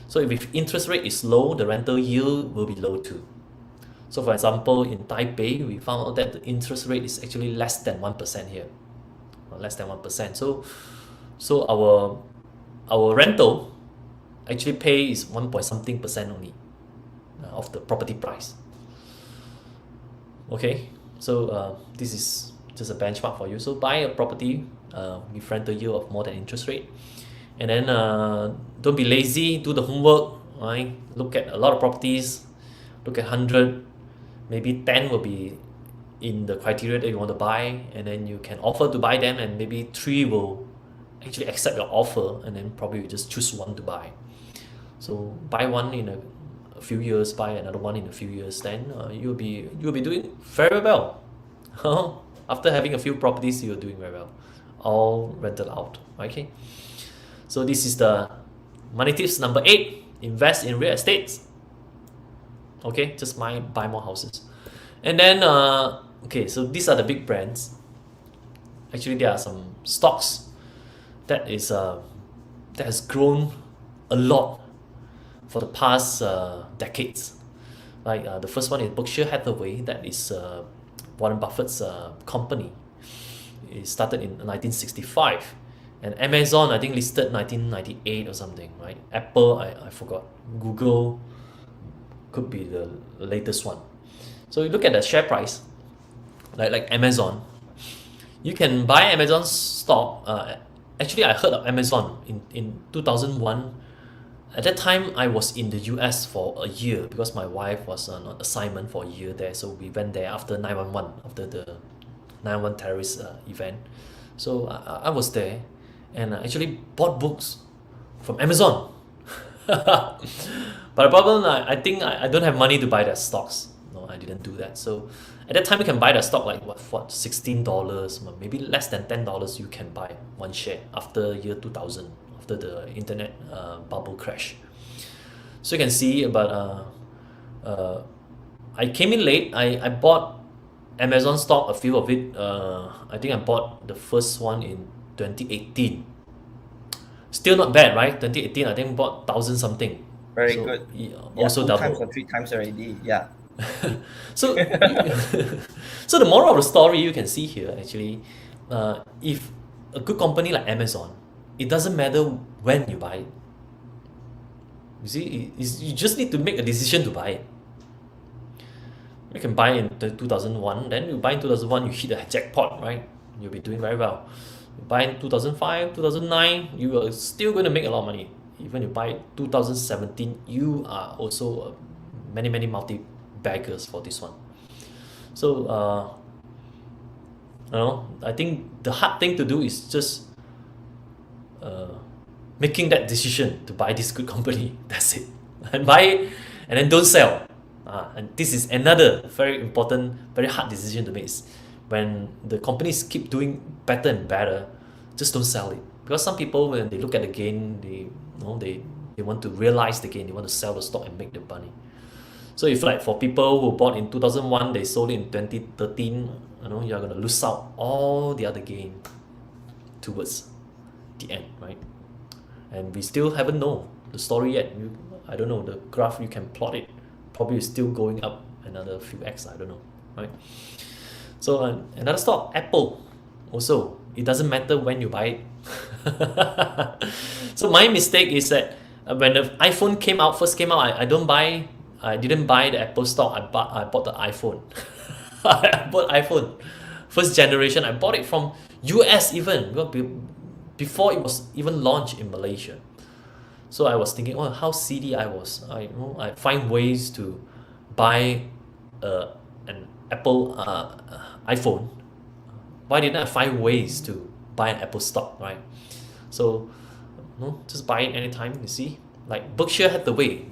So if interest rate is low, the rental yield will be low too. So for example, in Taipei, we found out that the interest rate is actually less than 1% here, less than 1%. So our rental actually pay is 1 point something percent only of the property price. Okay, so this is just a benchmark for you. So buy a property with rental yield of more than interest rate, and then don't be lazy, do the homework, right? Look at a lot of properties, look at 100, maybe 10 will be in the criteria that you want to buy, and then you can offer to buy them, and maybe 3 will actually accept your offer, and then probably you just choose one to buy. So buy one in a few years, buy another one in a few years, then you'll be doing very well. After having a few properties, you're doing very well, all rented out. Okay, so this is the money tips number 8: invest in real estate. Okay, just buy more houses. And then okay, so these are the big brands. Actually, there are some stocks that has grown a lot for the past decades. Like the first one is Berkshire Hathaway. That is Warren Buffett's company. It started in 1965, and Amazon, I think, listed 1998 or something, right? Apple, I forgot. Google could be the latest one. So you look at the share price, like Amazon. You can buy Amazon stock. Actually, I heard of Amazon in 2001. At that time, I was in the US for a year because my wife was on assignment for a year there. So we went there after 9/11, after the 9/11 terrorist event. So I was there, and I actually bought books from Amazon. But the problem, I think I don't have money to buy their stocks. No, I didn't do that. So at that time, you can buy the stock like what $16, maybe less than $10. You can buy one share after year 2000, after the internet bubble crash. So you can see about I came in late. I bought Amazon stock, a few of it. I think I bought the first one in 2018. Still not bad, right? 2018, I think bought 1,000 something. Very So, good. yeah, Yeah, also 2 double. times or 3 times already. Yeah. So, so the moral of the story you can see here actually, if a good company like Amazon, it doesn't matter when you buy it. You see, you just need to make a decision to buy it. You can buy in 2001, then you buy in 2001, you hit a jackpot, right? You'll be doing very well. You buy in 2005, 2009, you are still going to make a lot of money. Even you buy 2017, you are also many multi-baggers for this one. So, I think the hard thing to do is just making that decision to buy this good company. That's it. And buy it and then don't sell. And this is another very important, very hard decision to make. Is when the companies keep doing better and better, just don't sell it. Because some people, when they look at the gain, they want to realize the gain. They want to sell the stock and make the money. So if like for people who bought in 2001, they sold it in 2013, you're going to lose out all the other gain towards the end, right? And we still haven't know the story yet. I don't know, the graph, you can plot it. Probably still going up another few X, I don't know, right? So another stock, Apple, also, it doesn't matter when you buy it. So my mistake is that when the iPhone first came out, I didn't buy the Apple stock, I bought the iPhone. I bought iPhone, first generation. I bought it from US even, before it was even launched in Malaysia. So I was thinking, how silly I was. I find ways to buy an Apple iPhone. Why didn't I find ways to buy an Apple stock, right? So, just buy it anytime, you see. Like Berkshire Hathaway,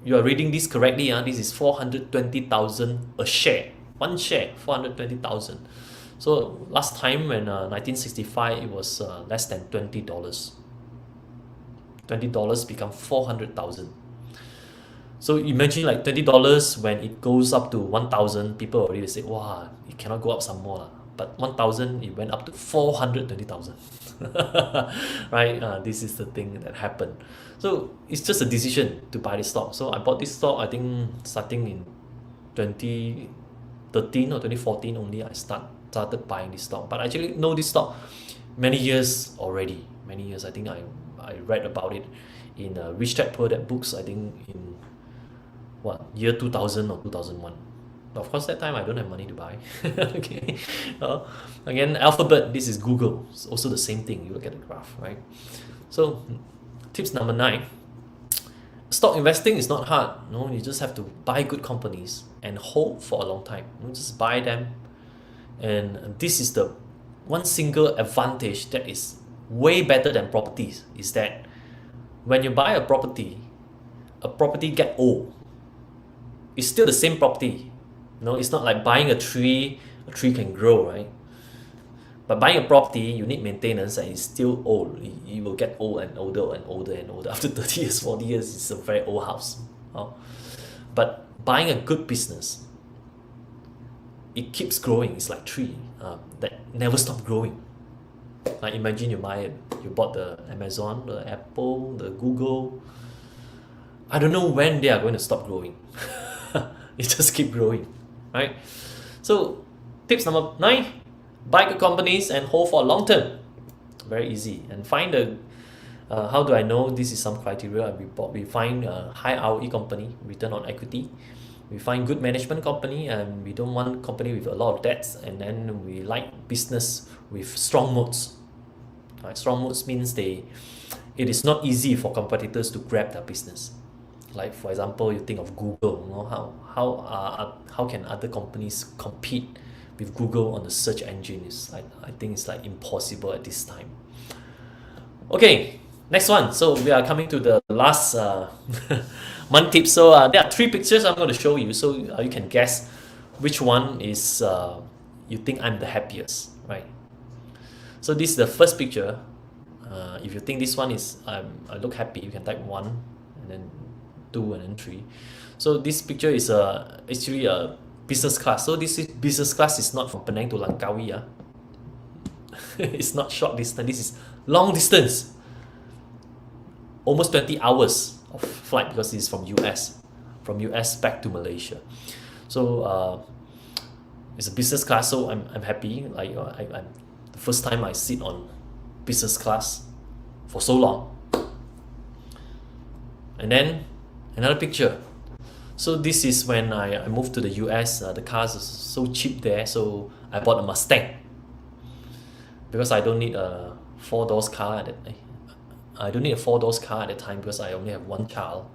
you are reading this correctly. This is 420,000 a share. One share, 420,000. So last time when 1965, it was less than $20. $20 become 400,000. So imagine like $20 when it goes up to 1,000, people already say, wow, it cannot go up some more. But 1,000, it went up to 420,000. Right? This is the thing that happened. So it's just a decision to buy this stock. So I bought this stock, I think starting in 2013 or 2014 only, I started buying this stock. But I actually know this stock many years already. Many years. I think I read about it in Rich Dad Poor Dad books, I think in year 2000 or 2001. Of course, that time I don't have money to buy. Okay. Again, Alphabet, this is Google. It's also the same thing. You look at the graph, right? So, tips number 9. Stock investing is not hard. You just have to buy good companies and hold for a long time. Just buy them. And this is the one single advantage that is way better than properties, is that when you buy a property get old. It's still the same property. It's not like buying a tree can grow, right? But buying a property, you need maintenance and it's still old. You will get old and older and older and older. After 30 years, 40 years, it's a very old house. But buying a good business, it keeps growing. It's like tree that never stop growing. Like imagine you bought the Amazon, the Apple, the Google. I don't know when they are going to stop growing. It just keep growing, right? So tips number 9, buy good companies and hold for a long term. Very easy. And find how do I know this is some criteria? We find a high ROE company, return on equity. We find good management company, and we don't want company with a lot of debts. And then we like business with strong moats. Right? Strong moats means it is not easy for competitors to grab their business. Like for example, you think of Google. How can other companies compete with Google on the search engine? I think it's like impossible at this time. Okay, next one. So we are coming to the last money tips. So there are 3 pictures I'm going to show you, so you can guess which one is you think I'm the happiest, right? So this is the first picture. If you think this one is I look happy, you can type 1 and then 2 and then 3. So this picture is actually a business class. So this is business class is not from Penang to Langkawi. It's not short distance. This is long distance. Almost 20 hours of flight because it's from US back to Malaysia. So it's a business class. So I'm happy. Like I'm the first time I sit on business class for so long. And then another picture. So this is when I moved to the US. The cars are so cheap there, so I bought a Mustang because I don't need a 4-door car I don't need a 4-door car at the time because I only have 1 child.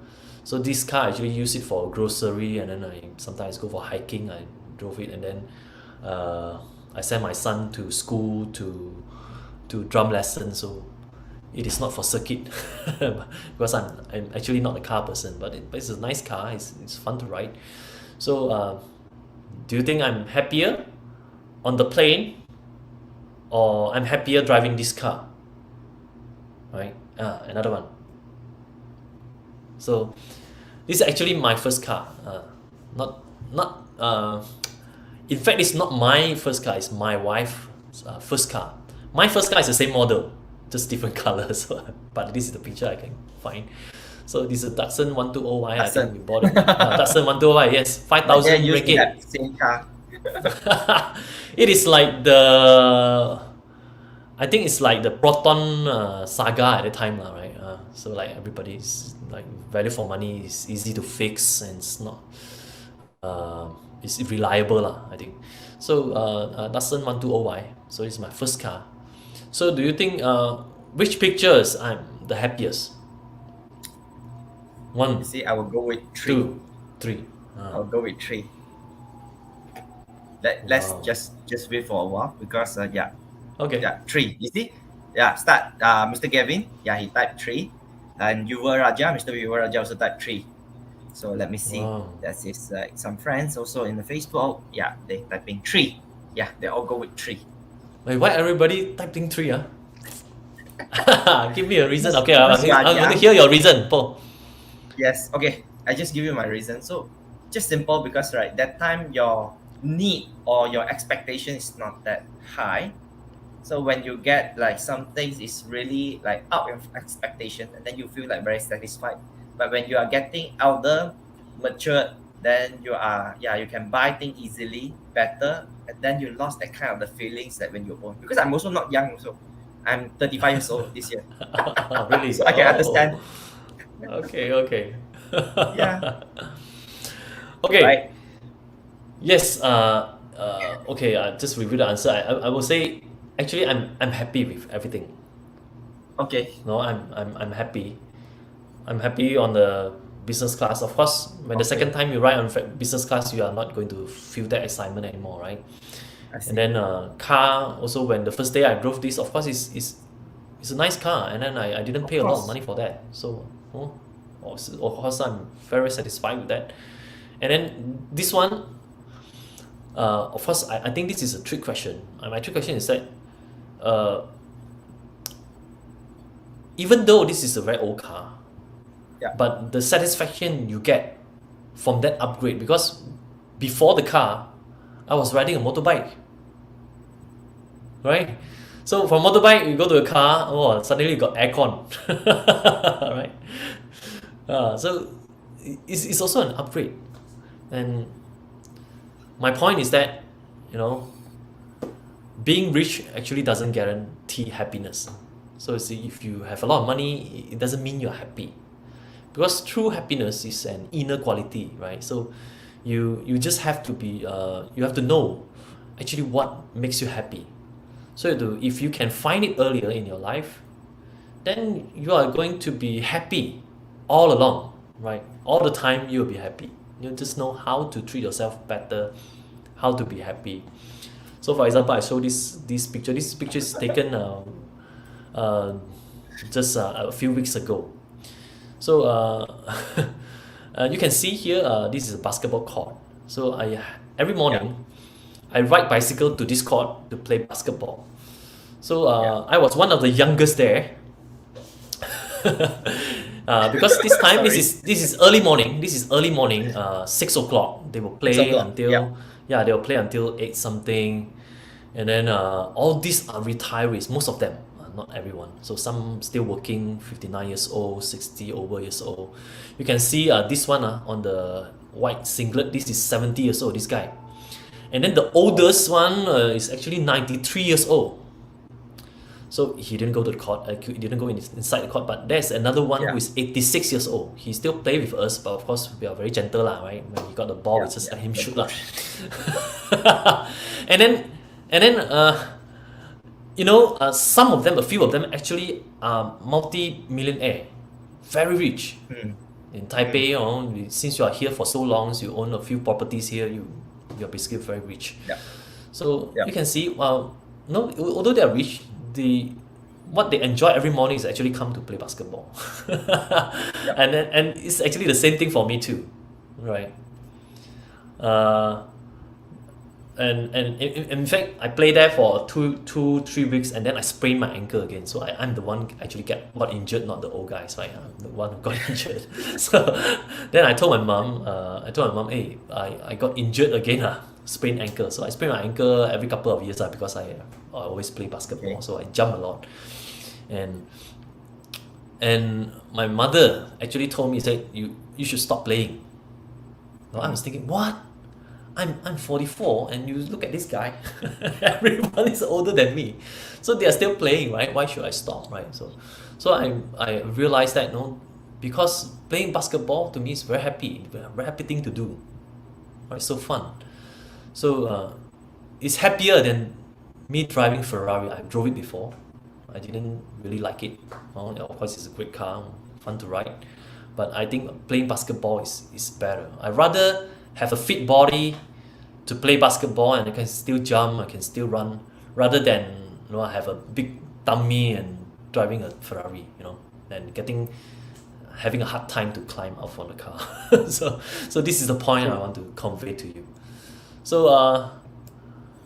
So this car I actually use it for grocery, and then I sometimes go for hiking. I drove it, and then I send my son to school to drum lessons. So it is not for circuit because I'm actually not a car person, but it's a nice car. It's fun to ride. So do you think I'm happier on the plane, or I'm happier driving this car? Right? Another one. So this is actually my first car. In fact, it's not my first car. It's my wife's first car. My first car is the same model, just different colors. But this is the picture I can find. So this is a Datsun 120Y. I think we bought it. Datsun 120Y. Yes, 5,000 ringgit. That same car. It is like I think it's like the Proton saga at the time, right? So like everybody's like value for money is easy to fix, and it's not it's reliable, I think. So Datsun 120Y. So it's my first car. So do you think which pictures I'm the happiest? 1, You see, I will go with 3. 2, 3. I'll go with 3. Let's Wow. just wait for a while because Okay. 3. You see, start. Mr. Gavin, he typed 3, and Mr. Yuva Raja also typed 3. So let me see. Wow. That is some friends also in the Facebook. Yeah, they typing 3. Yeah, they all go with 3. Wait, why everybody typing 3? Give me a reason. Okay, I'm Because you are going to young. hear your reason, Paul. Yes. Okay. I just give you my reason. So just simple because that time your need or your expectation is not that high. So when you get like some things is really like out of expectation, and then you feel like very satisfied. But when you are getting older, matured, then you can buy things easily, better, and then you lost that kind of the feelings that when you own. Because I'm also not young also. I'm 35 years old this year. Really? So I can understand. Okay. Yeah. Okay. Right. Yes. Okay. Just review the answer. I will say actually I'm happy with everything. Okay. No, I'm happy. I'm happy on the business class. Of course, when the second time you ride on business class, you are not going to feel that excitement anymore, right? I see. And then car also, when the first day I drove this, of course it's a nice car, and then I didn't pay a lot of money for that. So of course I'm very satisfied with that. And then this one, of course I think this is a trick question. My trick question is that even though this is a very old car, but the satisfaction you get from that upgrade, because before the car I was riding a motorbike, right? So from motorbike you go to a car, suddenly you got aircon. Right? So it's also an upgrade. And my point is that, being rich actually doesn't guarantee happiness. So see, if you have a lot of money, it doesn't mean you're happy, because true happiness is an inner quality, right? So you just have to be you have to know actually what makes you happy. So if you can find it earlier in your life, then you are going to be happy all along, right? All the time you'll be happy. You just know how to treat yourself better, how to be happy. So for example, I show this picture. This picture is taken just a few weeks ago. So You can see here, this is a basketball court. So every morning, I ride bicycle to this court to play basketball. So I was one of the youngest there. Because this time this is early morning. This is early morning. 6 o'clock. They will play until they will play until 8 something, and then all these are retirees. Most of them, not everyone. So some still working, 59 years old, 60 over years old. You can see this one on the white singlet. This is 70 years old. This guy, and then the oldest one is actually 93 years old. So he didn't go to the court. He didn't go inside the court. But there's another one who is 86 years old. He still play with us, but of course we are very gentle, right? When he got the ball, we just let him shoot, and then some of them, a few of them actually are multi-millionaire, very rich. In Taipei, since you are here for so long, so you own a few properties here, you're basically very rich. So you can see, although they are rich, what they enjoy every morning is actually come to play basketball. And it's actually the same thing for me too, right? And in fact, I played there for 3 weeks, and then I sprained my ankle again. So I'm the one actually got injured, not the old guys, right? I'm the one who got injured. So then I told my mom, hey, I got injured again, sprained ankle. So I sprain my ankle every couple of years because I always play basketball, so I jump a lot. And my mother actually told me, said, you should stop playing. I was thinking, what? I'm 44 and you look at this guy. Everyone is older than me, so they are still playing, right? Why should I stop, right? So I realized that because playing basketball to me is very happy thing to do, right? So fun. So it's happier than me driving Ferrari. I drove it before. I didn't really like it. Of course, it's a great car, fun to ride. But I think playing basketball is better. I'd rather have a fit body to play basketball and I can still jump, I can still run, rather than I have a big tummy and driving a Ferrari, and having a hard time to climb out from the car. So this is the point I want to convey to you. So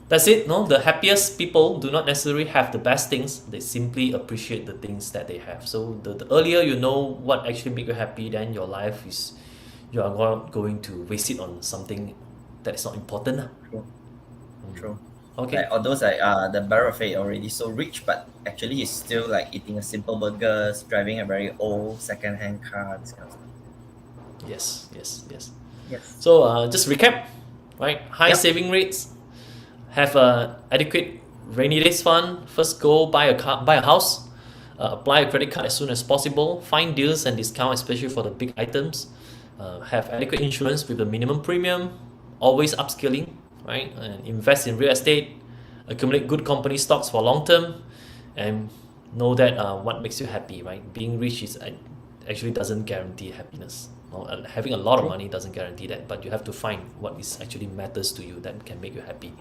that's it. The happiest people do not necessarily have the best things. They simply appreciate the things that they have. So the earlier you know what actually makes you happy, then your life is, you are not going to waste it on something that is not important. True. Okay. Like, although the Buffet already so rich, but actually he's still like eating a simple burgers, driving a very old second-hand car, this kind of stuff. Yes. Yes. So just recap, right? High saving rates, have a adequate rainy days fund. First, go buy a house, apply a credit card as soon as possible. Find deals and discounts, especially for the big items. Have adequate insurance with a minimum premium. Always upskilling, right? And invest in real estate. Accumulate good company stocks for long term, and know that what makes you happy, right? Being rich actually doesn't guarantee happiness. Having a lot of money doesn't guarantee that, but you have to find what is actually matters to you that can make you happy.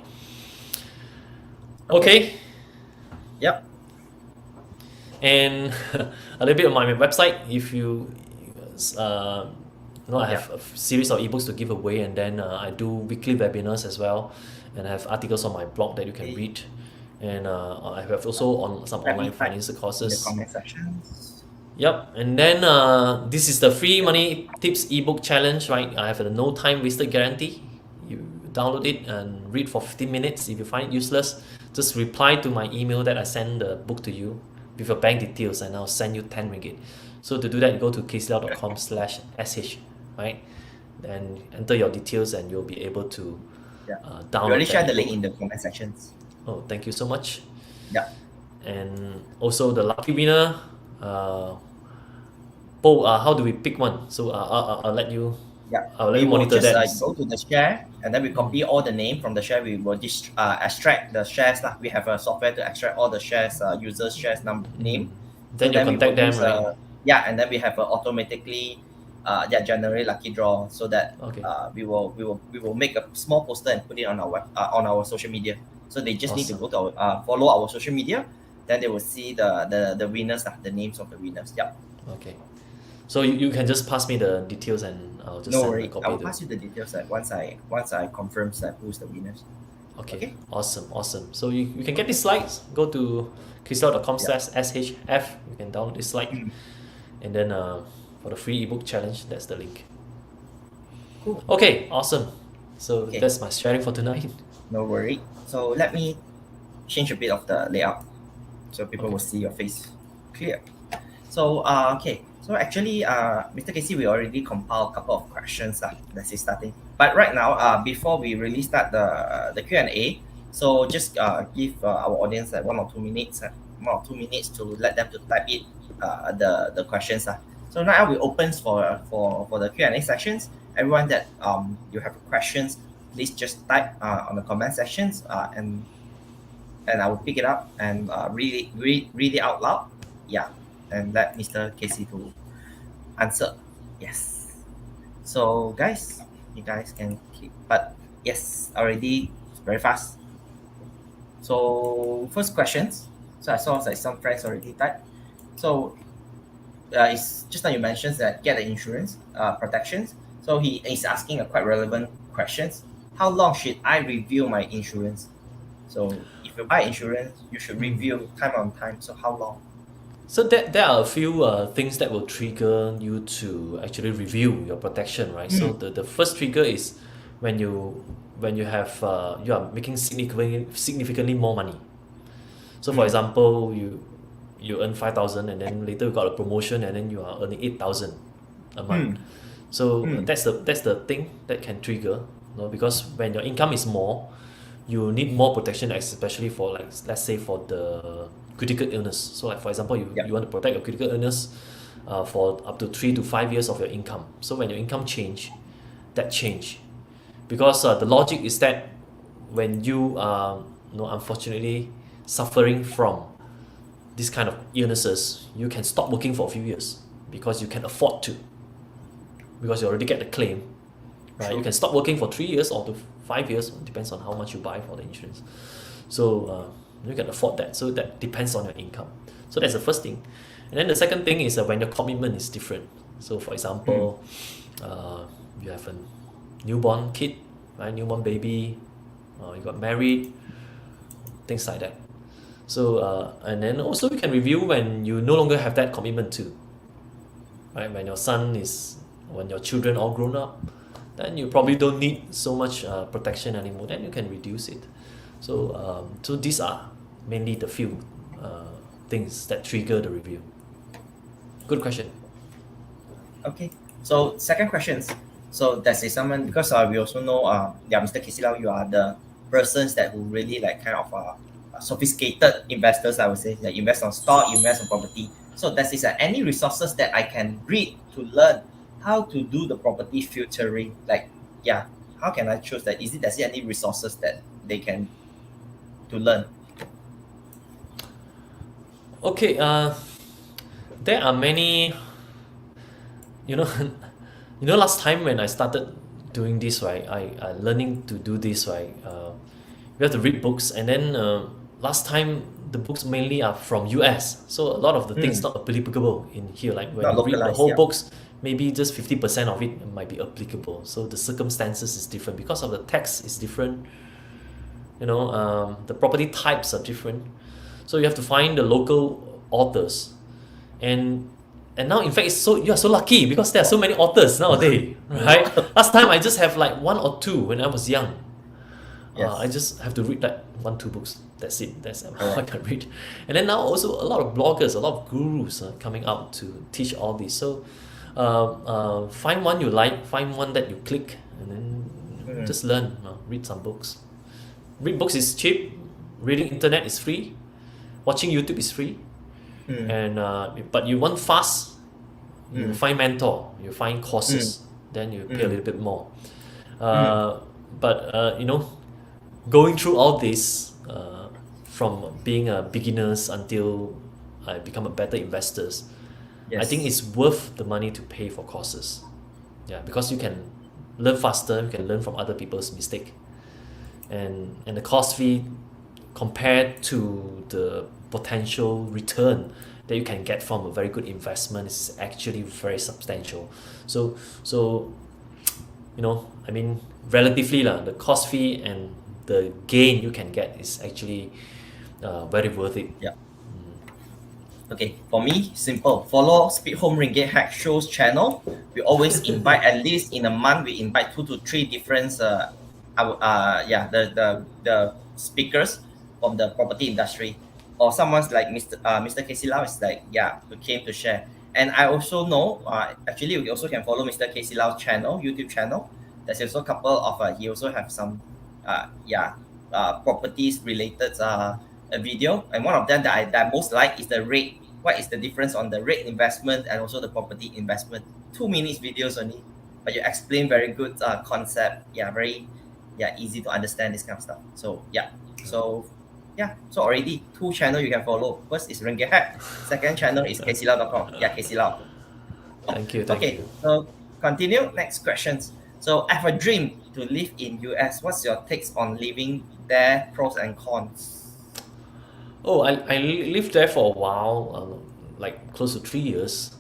Okay. Yep. And a little bit on my website. If you I have a series of ebooks to give away, and then I do weekly webinars as well, and I have articles on my blog that you can read, and I have also some online financial courses. In the comment sections. Yep, and then this is the free money tips ebook challenge, right? I have a no time wasted guarantee. You download it and read for 15 minutes. If you find it useless, just reply to my email that I send the book to you with your bank details, and I'll send you 10 ringgit. So to do that, you go to kclau.com/sh, right? Then enter your details and you'll be able to download. We already share the link in the comment sections. Oh, thank you so much. Yeah. And also the lucky winner, how do we pick one? So I'll let you. Yeah. I'll let you monitor that. Just go to the share, and then we copy all the name from the share. We will just extract the shares. We have a software to extract all the shares, users' shares name. Then you contact them, right? And then we have automatically generate lucky draw, so that we will make a small poster and put it on our social media. So they just need to go to follow our social media, then they will see the winners, the names of the winners. Yeah. Okay. So you can just pass me the details and I'll just No send a worry. copy I will to. pass you the details once I confirm that who's the winners. Okay. Okay. Awesome. So you can get these slides. Go to kclau.com/shf. You can download this slide, Mm. and then for the free ebook challenge, that's the link. Cool. Okay, awesome. So Okay. that's my sharing for tonight. No worry. So let me change a bit of the layout so people Okay. will see your face clear. So okay. So actually, Mr. KC, we already compiled a couple of questions that's it starting. But right now, before we really start the Q&A, so just give our audience like 1 or 2 minutes, 1 or 2 minutes to let them to type it the questions. So now we opens for the Q&A sections. Everyone that you have questions, please just type on the comment sections and I will pick it up and read it out loud. Yeah, and let Mr. Casey to answer. Yes. So guys, you guys can keep, but yes, already very fast. So first questions. So I saw like some friends already typed. So it's just now you mentioned that get the insurance protections. So he is asking a quite relevant questions. How long should I review my insurance? So if you buy insurance, you should review time on time. So how long? So there are a few things that will trigger you to actually review your protection, right? So the first trigger is when you have you are making significantly more money. So for example, you earn 5,000 and then later you got a promotion and then you are earning 8,000 a month. So that's the thing that can trigger, you know, because when your income is more, you need more protection, especially for like let's say for the critical illness. So like for example, you want to protect your critical illness for up to 3 to 5 years of your income. So when your income change, because the logic is that when you are unfortunately suffering from this kind of illnesses, you can stop working for a few years because you can afford to, because you already get the claim, right? You can stop working for 3 years or to 5 years, depends on how much you buy for the insurance. So you can afford that. So that depends on your income. So that's the first thing. And then the second thing is when your commitment is different. So for example, you have a newborn kid, right? Newborn baby, you got married, things like that. So and then also you can review when you no longer have that commitment too, right? When your children all grown up, then you probably don't need so much protection anymore. Then you can reduce it. So so these are mainly the few things that trigger the review. Good question. Okay. So second questions. So that's someone, because we also know Mr. KC Lau, you are the persons that who really like kind of sophisticated investors, I would say, that invest on stock, invest on property. So that is any resources that I can read to learn how to do the property filtering. Like how can I choose that? Does it any resources that they can to learn? Okay, there are many, last time when I started doing this, right, I learning to do this, right, we have to read books, and then last time the books mainly are from US, so a lot of the things not applicable in here. Like when Not you read the localized, whole yeah. books, maybe just 50% of it might be applicable. So the circumstances is different because of the text is different. The property types are different. So you have to find the local authors, and now in fact you are so lucky because there are so many authors nowadays, right? Last time I just have like 1 or 2 when I was young. Yes. I just have to read like 1-2 books. That's it. That's all I can read. And then now also a lot of bloggers, a lot of gurus are coming out to teach all this. So find one you like, find one that you click, and then just learn. Read some books. Read books is cheap. Reading internet is free. Watching YouTube is free. And but you want fast, you find mentor, you find courses, then you pay a little bit more. But going through all this from being a beginners until I become a better investors, I think it's worth the money to pay for courses. Yeah, because you can learn faster, you can learn from other people's mistake, and the cost fee compared to the potential return that you can get from a very good investment is actually very substantial. So you know, I mean, relatively lah, the cost fee and the gain you can get is actually very worth it. Yeah. Okay, for me, simple. Follow SPEEDHOME RinggitHack Show's channel. We always invite, at least in a month, we invite 2 to 3 different the speakers from the property industry, or someone's like Mr. KC Lau is like, who came to share. And I also know, actually, we also can follow Mr. KC Lau's channel, YouTube channel. There's also a couple of he also have some properties related a video, and one of them that I most like is the rate. What is the difference on the rate investment and also the property investment? 2 minutes videos only, but you explain very good concept. Very easy to understand this kind of stuff. So so already 2 channel you can follow. First is RinggitHack, second channel is kclau.com. KC Lau. Thank you. So continue. Next questions. So I have a dream to live in US. What's your takes on living there? Pros and cons. Oh, I lived there for a while, like close to 3 years.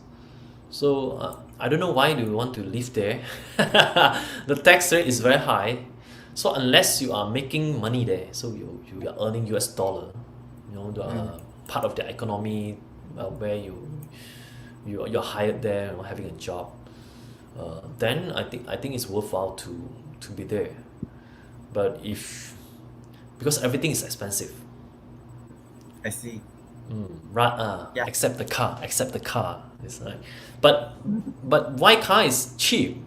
So I don't know why do you want to live there. The tax rate is very high. So unless you are making money there, so you are earning US dollar, you know, part of the economy where you're hired there or having a job, then I think it's worthwhile to be there. But because everything is expensive. I see. Except the car. It's like, but why car is cheap?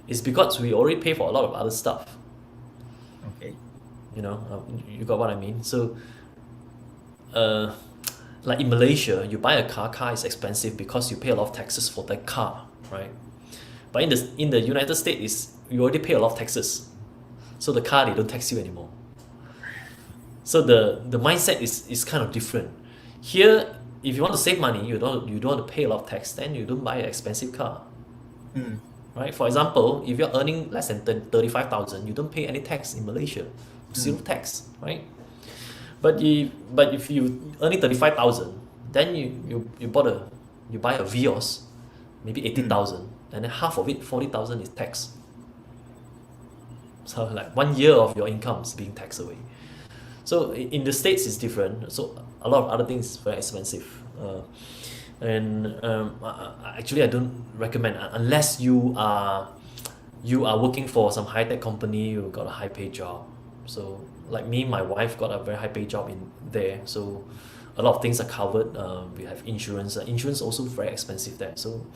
It's because we already pay for a lot of other stuff. Okay. You know, you got what I mean. So, like in Malaysia, you buy a car is expensive because you pay a lot of taxes for that car, right? But in the United States, you already pay a lot of taxes, so the car they don't tax you anymore. So the mindset is kind of different. Here, if you want to save money, you don't want to pay a lot of tax, then you don't buy an expensive car. Right? For example, if you're earning less than 35,000, you don't pay any tax in Malaysia. Zero tax, right? But if you earning 35,000, then you buy a Vios, maybe 80,000, and then half of it, 40,000 is tax. So like 1 year of your income is being taxed away. So in the States it's different. So a lot of other things very expensive. Actually I don't recommend unless you are working for some high-tech company, you got a high-paid job. So like me, my wife got a very high-paid job in there. So a lot of things are covered. We have insurance. Insurance also very expensive there. So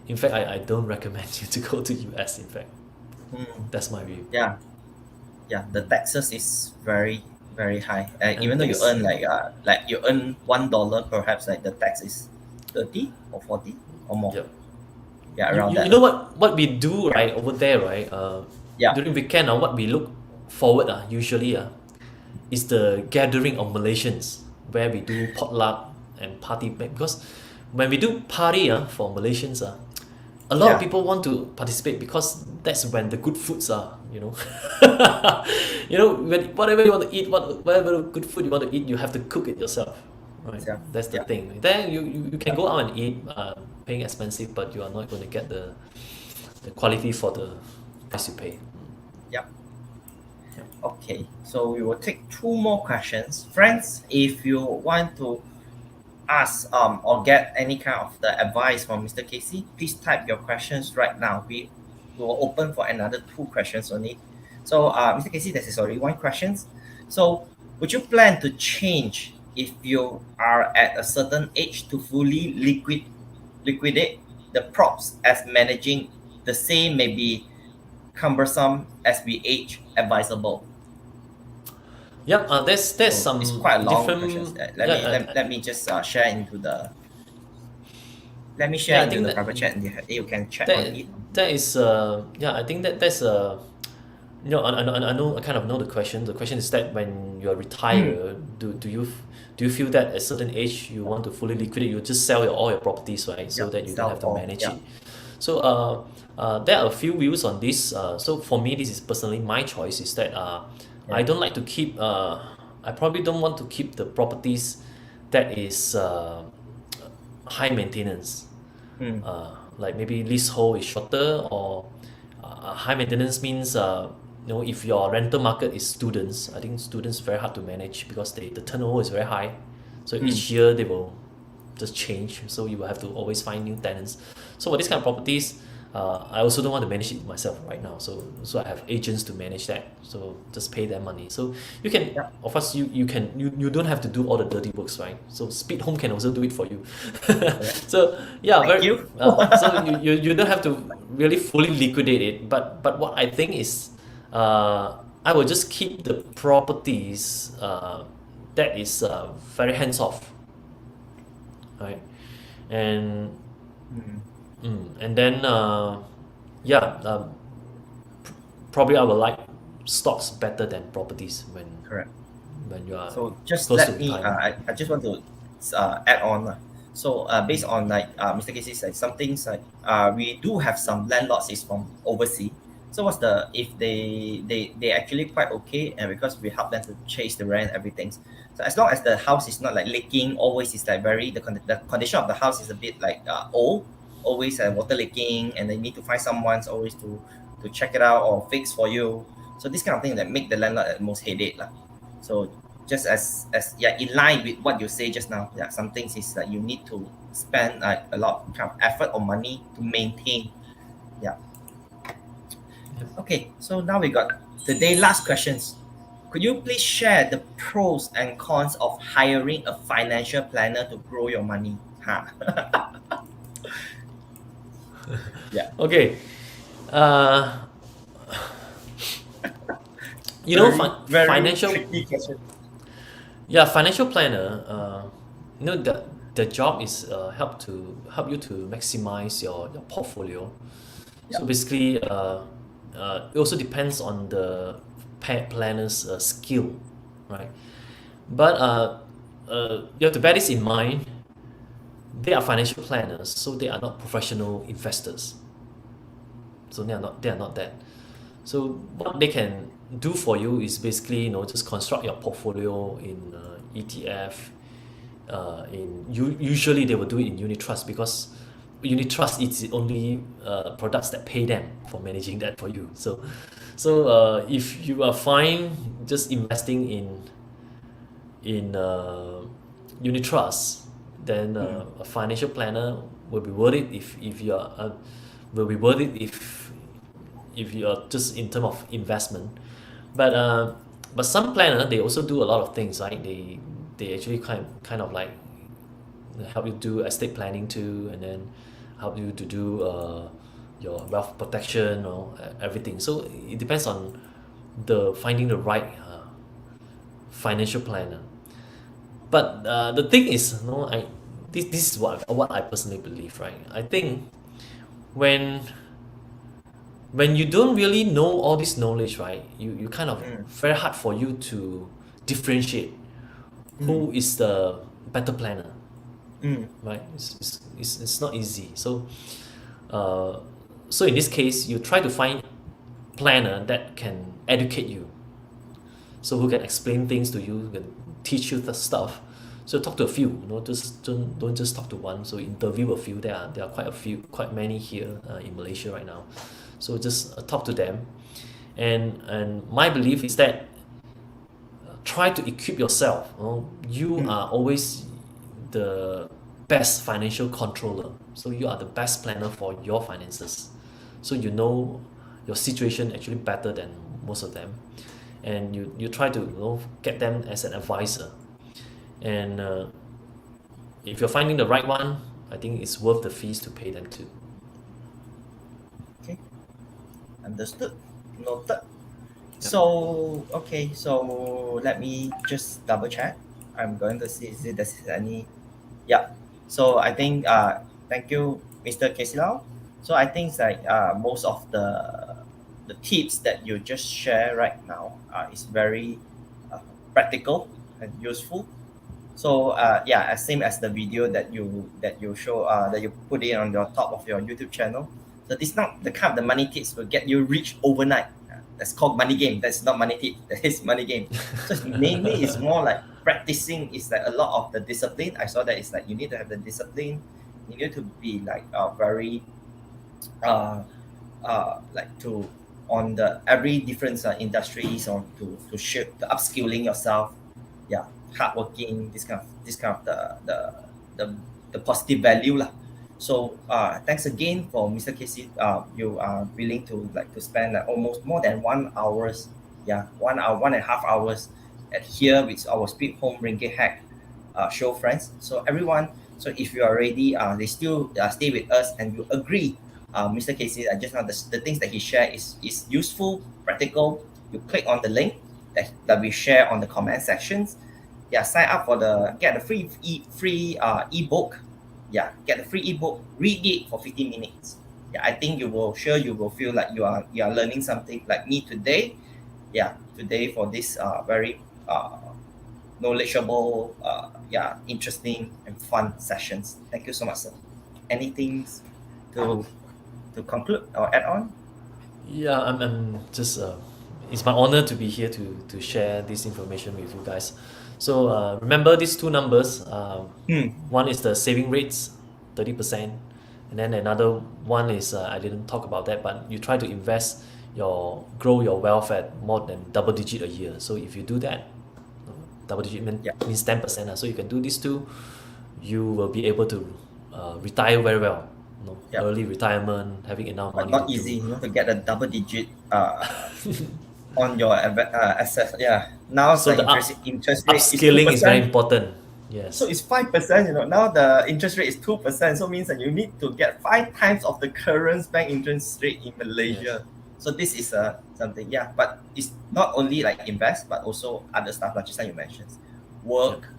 in fact, I don't recommend you to go to US. In fact, that's my view. Yeah, the taxes is very very high. Even though you earn like you earn $1, perhaps like the tax is 30 or 40 or more. Yep. Yeah, around that. You know what we do right over there, right? During weekend, what we look forward usually is the gathering of Malaysians where we do potluck and party, because when we do party for Malaysians a lot of people want to participate because that's when the good foods are, you know. You know, whatever you want to eat, whatever good food you want to eat, you have to cook it yourself, right? That's the thing. Then you can go out and eat, paying expensive, but you are not going to get the quality for the price you pay. Okay, so we will take 2 more questions. Friends, if you want to ask or get any kind of the advice from Mr. KC, please type your questions right now. We will open for another 2 questions only. So Mr. KC, this is already 1 question. So would you plan to change if you are at a certain age to fully liquidate the props, as managing the same may be cumbersome as we age advisable? There's some it's quite a long different question. Let me just share into the into the private chat, and you can check on it. That is I think that's you know, I know, I kind of know the question. The question is that when you're retired, do you feel that at a certain age you want to fully liquidate, you just sell all your properties, right? So that you don't have to manage it. So there are a few views on this. So for me, this is personally my choice, is that I don't like to keep I probably don't want to keep the properties that is high maintenance. Mm. Like maybe leasehold is shorter, or high maintenance means if your rental market is students, I think students very hard to manage because the turnover is very high. So each year they will just change. So you will have to always find new tenants. So for this kind of properties, I also don't want to manage it myself right now. So I have agents to manage that. So just pay them money. So you can, of course, you don't have to do all the dirty works, right? So SpeedHome can also do it for you. So yeah, Thank you. so you don't have to really fully liquidate it. But what I think is, I will just keep the properties that is very hands off, right? And and then probably I will like stocks better than properties Correct. when you are So just close let to me, retirement. I just want to add on. So based on like Mr. Casey said, some things like we do have some landlords is from overseas. So what's the if they actually quite okay, and because we help them to chase the rent everything. So as long as the house is not like leaking, always is like very the condition of the house is a bit like old, always water leaking, and they need to find someone's always to check it out or fix for you. So this kind of thing that make the landlord at most headache lah. So just as yeah, in line with what you say just now, yeah, some things is that you need to spend like a lot of kind of effort or money to maintain. Yeah. Okay, so now we got today last questions. Could you please share the pros and cons of hiring a financial planner to grow your money? Huh? Yeah. Okay. Very Financial, tricky question. yeah, financial planner. The job is help you to maximize your portfolio. Yeah. So basically, it also depends on the planner's skill, right? But you have to bear this in mind. They are financial planners, so they are not professional investors. So they are not that. So what they can do for you is basically just construct your portfolio in ETF. Usually they will do it in unit trust, because unit trust is the only products that pay them for managing that for you. So if you are fine just investing in unit trust, then a financial planner will be worth it if you are will be worth it if you are just in terms of investment. But some planner, they also do a lot of things, right? They actually kind of like help you do estate planning too, and then help you to do your wealth protection or everything. So it depends on finding the right financial planner. But the thing is, this is what I personally believe, right? I think when you don't really know all this knowledge, right, you kind of very hard for you to differentiate who is the better planner, right? It's not easy. So in this case, you try to find planner that can educate you, so who can explain things to you, can teach you the stuff. So talk to a few, just don't just talk to one. So interview a few. There are quite many here in Malaysia right now. So just talk to them, and my belief is that try to equip yourself. You are always the best financial controller. So you are the best planner for your finances. So you know your situation actually better than most of them, and you try to get them as an advisor. And if you're finding the right one, I think it's worth the fees to pay them too. Okay, understood, noted. So okay, so let me just double check. I'm going to see if there's any. Yeah. So I think thank you, Mr. KC Lau. So I think it's like most of the tips that you just share right now is very practical and useful. So yeah, same as the video that you show that you put it on the top of your YouTube channel. So this not the kind of the money tips will get you rich overnight. that's called money game. That's not money tip. That is money game. So mainly it's more like practicing. It's like a lot of the discipline. I saw that it's like you need to have the discipline. You need to be like very like to on the every different industries or to shape the upskilling yourself. Yeah, hardworking. This kind of the positive value lah. So thanks again for Mr. KC. You are willing to like to spend like almost more than 1 hours, 1 hour, 1.5 hours at here with our Speed Home RinggitHack show, friends. So everyone, so if you are ready, they still stay with us and you agree. Mr. KC, just now the things that he shared is useful, practical. You click on the link that we share on the comment sections. Yeah, sign up for get the free ebook. Yeah, get the free ebook, read it for 15 minutes. Yeah, I think you will feel like you are learning something like me today. Yeah, today for this very knowledgeable, interesting and fun sessions. Thank you so much, sir. Anything to conclude or add on? Yeah, I'm just it's my honor to be here to share this information with you guys. So remember these two numbers. One is the saving rates, 30%, and then another one is I didn't talk about that, but you try to grow your wealth at more than double digit a year. So if you do that, double digit means 10%. So you can do these two, you will be able to retire very well. Early retirement, having enough money. Not easy, to get a double digit on your assets. Yeah. Now so the interest rate upskilling is 2%. Is very important. Yes. So it's 5%. Now the interest rate is 2%. So means that you need to get 5 times of the current bank interest rate in Malaysia. Yes. So this is something. Yeah. But it's not only like invest, but also other stuff like just like you mentioned, work.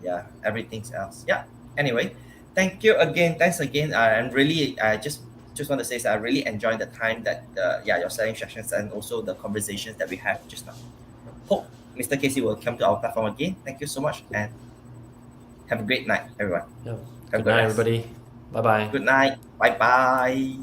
Yeah. Everything else. Yeah. Anyway, thank you again. Thanks again. And really, I just want to say that I really enjoyed the time that your selling sessions and also the conversations that we have just now. Hope Mr. KC will come to our platform again. Thank you so much and have a great night, everyone. Good night, everybody. Bye bye. Good night. Bye bye.